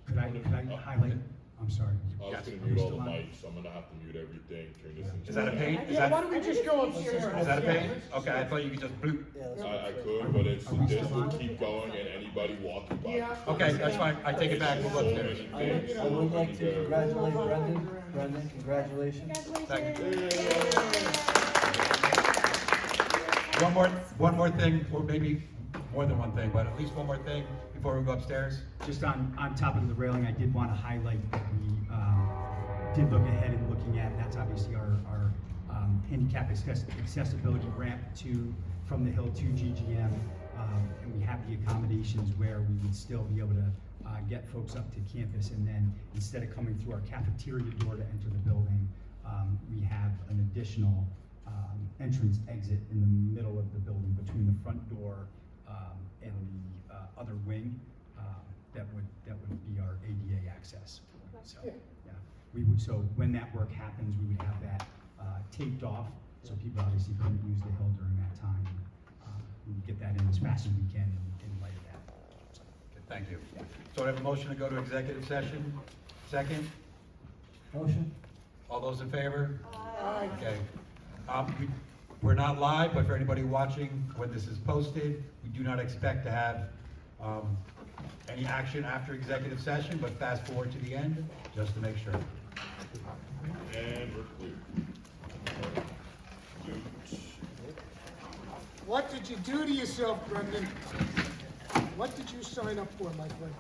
Could I highlight I'm sorry. I was Yes. gonna Are we mute all still the on? mics, so I'm gonna have to mute everything, turn this into. Is that a pain? Is Yeah, why that, don't we just go up? is that a pain? Okay, I thought you could just bloop. Yeah, let's I go. could, but it's, Are we this still will on? keep going and anybody walking by. Yeah. Okay, that's fine, I take it back, we'll go upstairs. I would like to congratulate Brendan. Brendan, congratulations. Thank you. One more thing, or maybe more than one thing, but at least one more thing before we go upstairs. Just on top of the railing, I did want to highlight that we did look ahead and looking at, that's obviously our handicap accessibility ramp from the hill to GGM. And we have the accommodations where we would still be able to get folks up to campus, and then instead of coming through our cafeteria door to enter the building, we have an additional entrance exit in the middle of the building between the front door and the other wing. That would be our ADA access. So, yeah, we would, so when that work happens, we would have that taped off, so people obviously couldn't use the hill during that time. We would get that in as fast as we can in light of that. So, Okay, thank you. So I have a motion to go to executive session. Second, Motion? all those in favor? Aye. Okay. We're not live, but for anybody watching, when this is posted, we do not expect to have any action after executive session, but fast forward to the end, just to make sure. And we're clear. What did you do to yourself, Brendan? What did you sign up for, my friend?